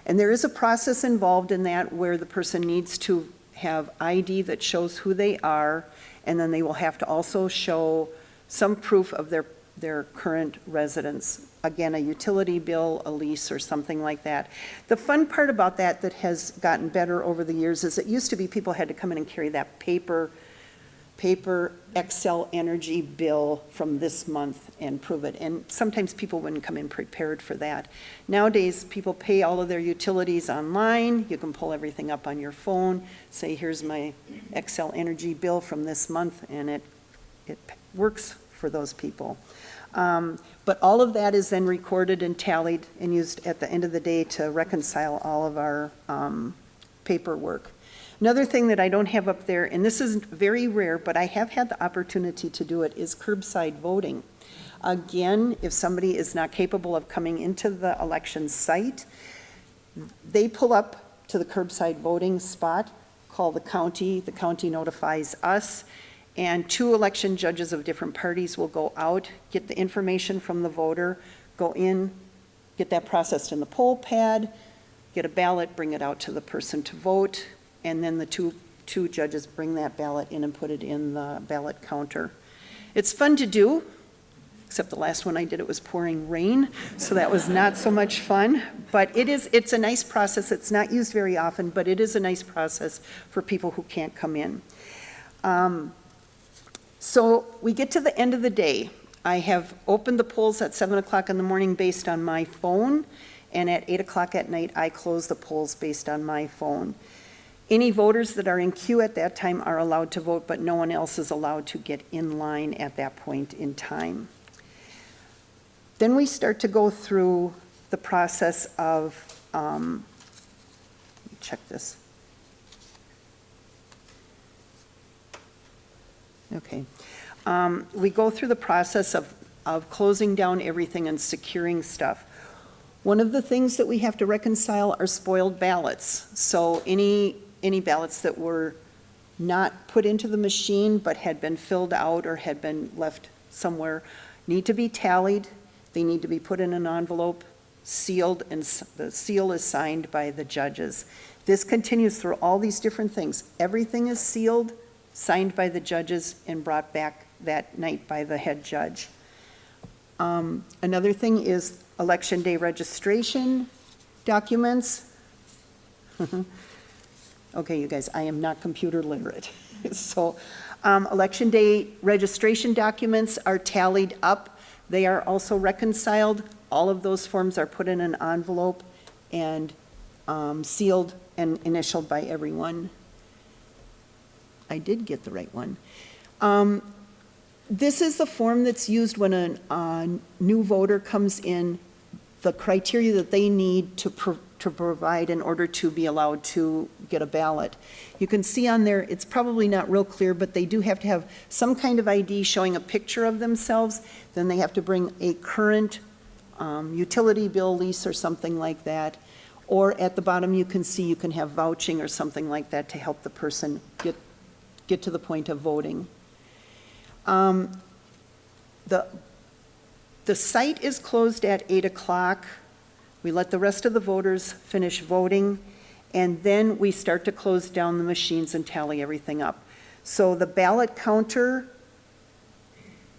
And there is a process involved in that where the person needs to have ID that shows who they are, and then they will have to also show some proof of their current residence. Again, a utility bill, a lease, or something like that. The fun part about that has gotten better over the years is it used to be people had to come in and carry that paper Xcel Energy bill from this month and prove it. And sometimes people wouldn't come in prepared for that. Nowadays, people pay all of their utilities online. You can pull everything up on your phone, say, here's my Xcel Energy bill from this month, and it works for those people. But all of that is then recorded and tallied and used at the end of the day to reconcile all of our paperwork. Another thing that I don't have up there, and this is very rare, but I have had the opportunity to do it, is curbside voting. Again, if somebody is not capable of coming into the election site, they pull up to the curbside voting spot, call the county notifies us, and 2 election judges of different parties will go out, get the information from the voter, go in, get that processed in the poll pad, get a ballot, bring it out to the person to vote, and then the two judges bring that ballot in and put it in the ballot counter. It's fun to do, except the last one I did, it was pouring rain, so that was not so much fun. But it's a nice process. It's not used very often, but it is a nice process for people who can't come in. So we get to the end of the day. I have opened the polls at 7 o'clock in the morning based on my phone, and at 8 o'clock at night, I close the polls based on my phone. Any voters that are in queue at that time are allowed to vote, but no one else is allowed to get in line at that point in time. Then we start to go through the process of, let me check this. Okay. We go through the process of closing down everything and securing stuff. One of the things that we have to reconcile are spoiled ballots. So any ballots that were not put into the machine but had been filled out or had been left somewhere need to be tallied. They need to be put in an envelope, sealed, and the seal is signed by the judges. This continues through all these different things. Everything is sealed signed by the judges and brought back that night by the head judge. Another thing is Election Day registration documents. Okay, you guys, I am not computer literate. So, Election Day registration documents are tallied up. They are also reconciled. All of those forms are put in an envelope and sealed and initialed by everyone. I did get the right one. This is the form that's used when a new voter comes in, the criteria that they need to provide in order to be allowed to get a ballot. You can see on there, it's probably not real clear, but they do have to have some kind of ID showing a picture of themselves. Then they have to bring a current utility bill, lease, or something like that. Or at the bottom, you can see you can have vouching or something like that to help the person get to the point of voting. The site is closed at 8 o'clock. We let the rest of the voters finish voting, and then we start to close down the machines and tally everything up. So the ballot counter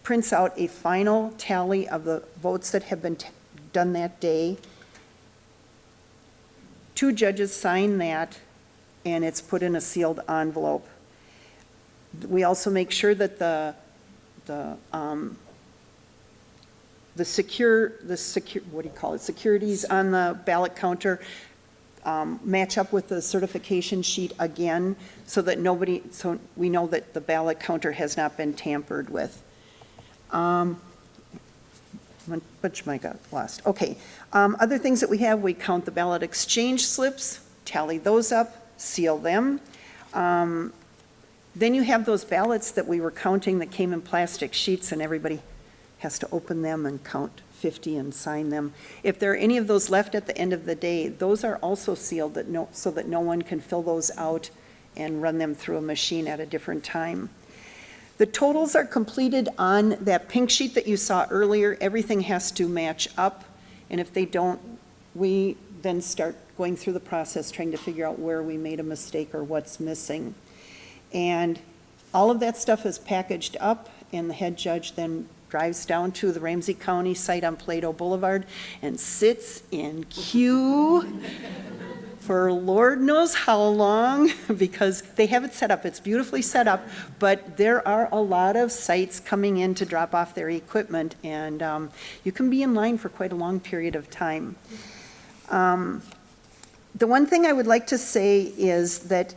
prints out a final tally of the votes that have been done that day. 2 judges sign that, and it's put in a sealed envelope. We also make sure that the securities on the ballot counter match up with the certification sheet again, so that so we know that the ballot counter has not been tampered with. Which might got lost. Okay. Other things that we have, we count the ballot exchange slips, tally those up, seal them. Then you have those ballots that we were counting that came in plastic sheets, and everybody has to open them and count 50 and sign them. If there are any of those left at the end of the day, those are also sealed so that no one can fill those out and run them through a machine at a different time. The totals are completed on that pink sheet that you saw earlier. Everything has to match up, and if they don't, we then start going through the process trying to figure out where we made a mistake or what's missing. And all of that stuff is packaged up, and the head judge then drives down to the Ramsey County site on Plato Boulevard and sits in queue for Lord knows how long, because they have it set up. It's beautifully set up, but there are a lot of sites coming in to drop off their equipment, and you can be in line for quite a long period of time. The one thing I would like to say is that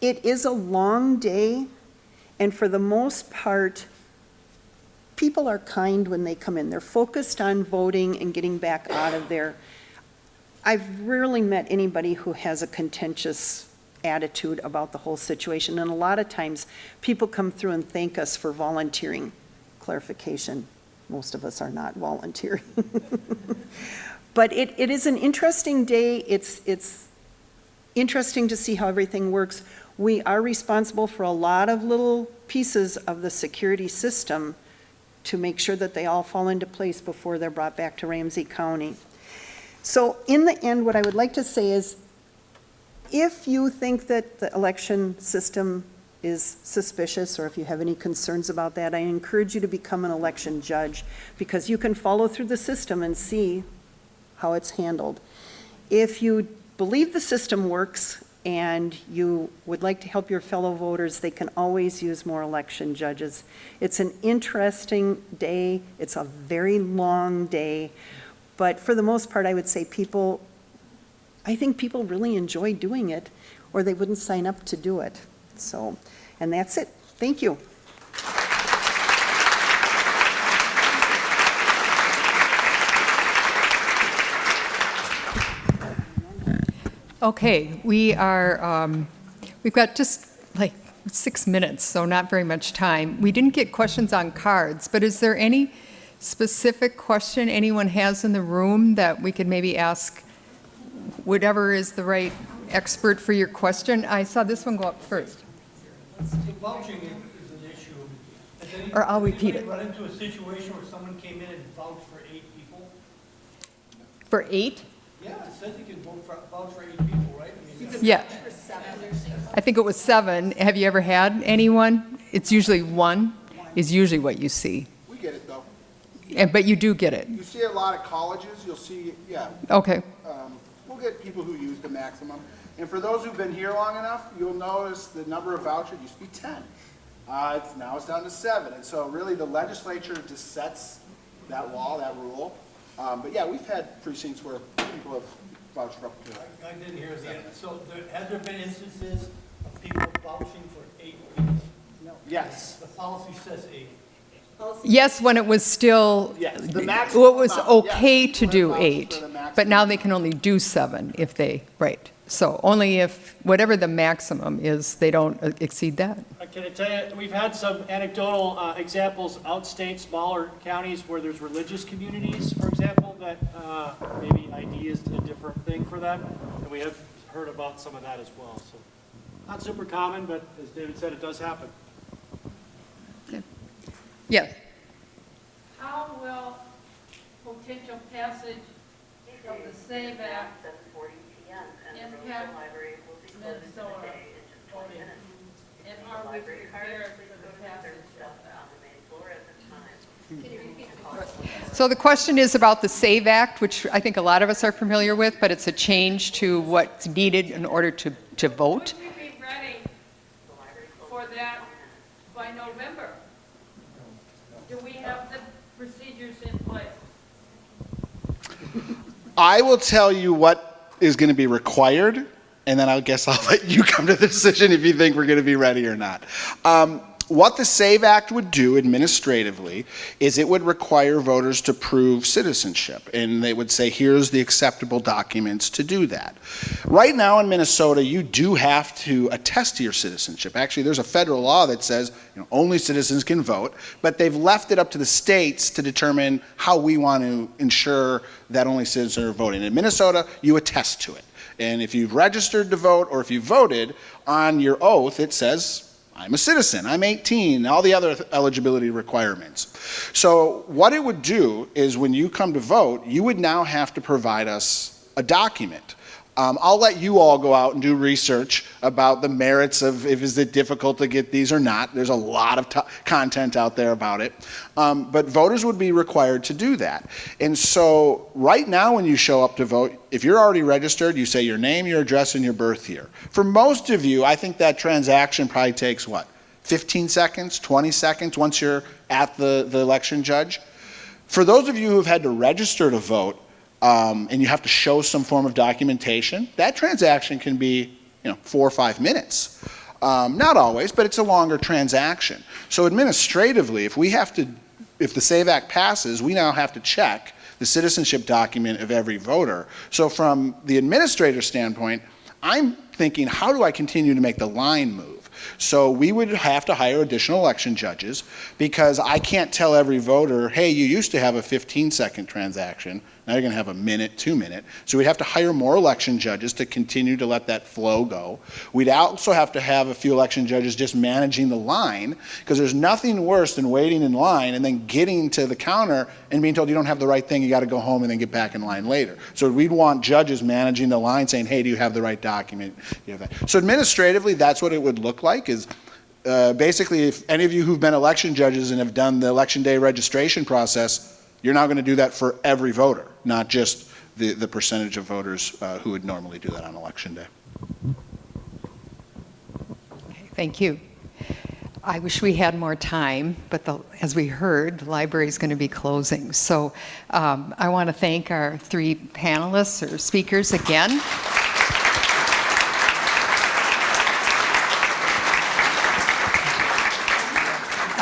it is a long day, and for the most part, people are kind when they come in. They're focused on voting and getting back out of there. I've rarely met anybody who has a contentious attitude about the whole situation, and a lot of times people come through and thank us for volunteering. Clarification, most of us are not volunteering. But it is an interesting day. It's interesting to see how everything works. We are responsible for a lot of little pieces of the security system to make sure that they all fall into place before they're brought back to Ramsey County. So in the end, what I would like to say is, if you think that the election system is suspicious, or if you have any concerns about that, I encourage you to become an election judge, because you can follow through the system and see how it's handled. If you believe the system works and you would like to help your fellow voters, they can always use more election judges. It's an interesting day. It's a very long day. But for the most part, I would say I think people really enjoy doing it, or they wouldn't sign up to do it. So, and that's it. Thank you. Okay, we've got just like 6 minutes, so not very much time. We didn't get questions on cards, but is there any specific question anyone has in the room that we could maybe ask whatever is the right expert for your question? I saw this one go up first. Vouching is an issue. Or I'll repeat it. Run into a situation where someone came in and vouched for 8 people? For 8? Yeah, it says you can vouch for 8 people, right? I mean, Yeah. I think it was 7. Have you ever had anyone? It's usually 1 is usually what you see. We get it, though. But you do get it. You see a lot of colleges, you'll see, yeah, Okay. we'll get people who use the maximum. And for those who've been here long enough, you'll notice the number of vouchers used to be 10. Now it's down to 7. And so really the legislature just sets that law, that rule. But yeah, we've had precincts where people have vouched for up to. I didn't hear the end. So has there been instances of people vouching for 8 weeks? No. Yes. The policy says 8. Yes, when it was still, Yes, the well, maximum it was amount, okay yes, to do vouchers 8, for the maximum. but now they can only do 7 if they, right. So only if, whatever the maximum is, they don't exceed that. Can I tell you, we've had some anecdotal examples outstate, smaller counties where there's religious communities, for example, that maybe ID is a different thing for them. And we have heard about some of that as well. So not super common, but as David said, it does happen. Yes. How will potential passage of the SAVE Act impact Minnesota voting? And are we prepared for the passage of that? So the question is about the SAVE Act, which I think a lot of us are familiar with, but it's a change to what's needed in order to vote. Would we be ready for that by November? Do we have the procedures in place? I will tell you what is going to be required, and then I guess I'll let you come to the decision if you think we're going to be ready or not. What the SAVE Act would do administratively is it would require voters to prove citizenship, and they would say, here's the acceptable documents to do that. Right now in Minnesota, you do have to attest to your citizenship. Actually, there's a federal law that says only citizens can vote, but they've left it up to the states to determine how we want to ensure that only citizens are voting. In Minnesota, you attest to it. And if you've registered to vote or if you voted, on your oath it says, I'm a citizen, I'm 18, all the other eligibility requirements. So what it would do is when you come to vote, you would now have to provide us a document. I'll let you all go out and do research about the merits of if is it difficult to get these or not. There's a lot of content out there about it. But voters would be required to do that. And so right now when you show up to vote, if you're already registered, you say your name, your address, and your birth year. For most of you, I think that transaction probably takes, 15 seconds, 20 seconds once you're at the election judge? For those of you who've had to register to vote, and you have to show some form of documentation, that transaction can be 4 or 5 minutes. Not always, but it's a longer transaction. So administratively, if the SAVE Act passes, we now have to check the citizenship document of every voter. So from the administrator standpoint, I'm thinking, how do I continue to make the line move? So we would have to hire additional election judges because I can't tell every voter, hey, you used to have a 15-second transaction. Now you're going to have a minute, 2 minute. So we'd have to hire more election judges to continue to let that flow go. We'd also have to have a few election judges just managing the line because there's nothing worse than waiting in line and then getting to the counter and being told you don't have the right thing, you got to go home and then get back in line later. So we'd want judges managing the line saying, hey, do you have the right document? You have that. So administratively, that's what it would look like is basically if any of you who've been election judges and have done the election day registration process, you're now going to do that for every voter, not just the percentage of voters who would normally do that on election day. Okay, thank you. I wish we had more time, but as we heard, the library is going to be closing. So I want to thank our 3 panelists or speakers again.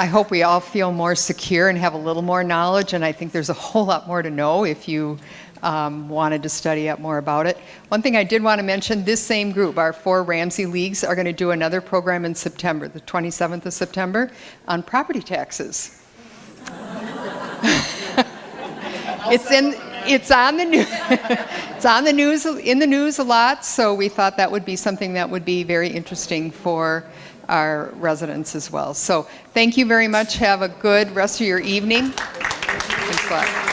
I hope we all feel more secure and have a little more knowledge, and I think there's a whole lot more to know if you wanted to study up more about it. One thing I did want to mention, this same group, our 4 Ramsey Leagues, are going to do another program in September, the 27th of September, on property taxes. It's on the news. It's on the news, in the news a lot, so we thought that would be something that would be very interesting for our residents as well. So thank you very much. Have a good rest of your evening. Thanks a lot.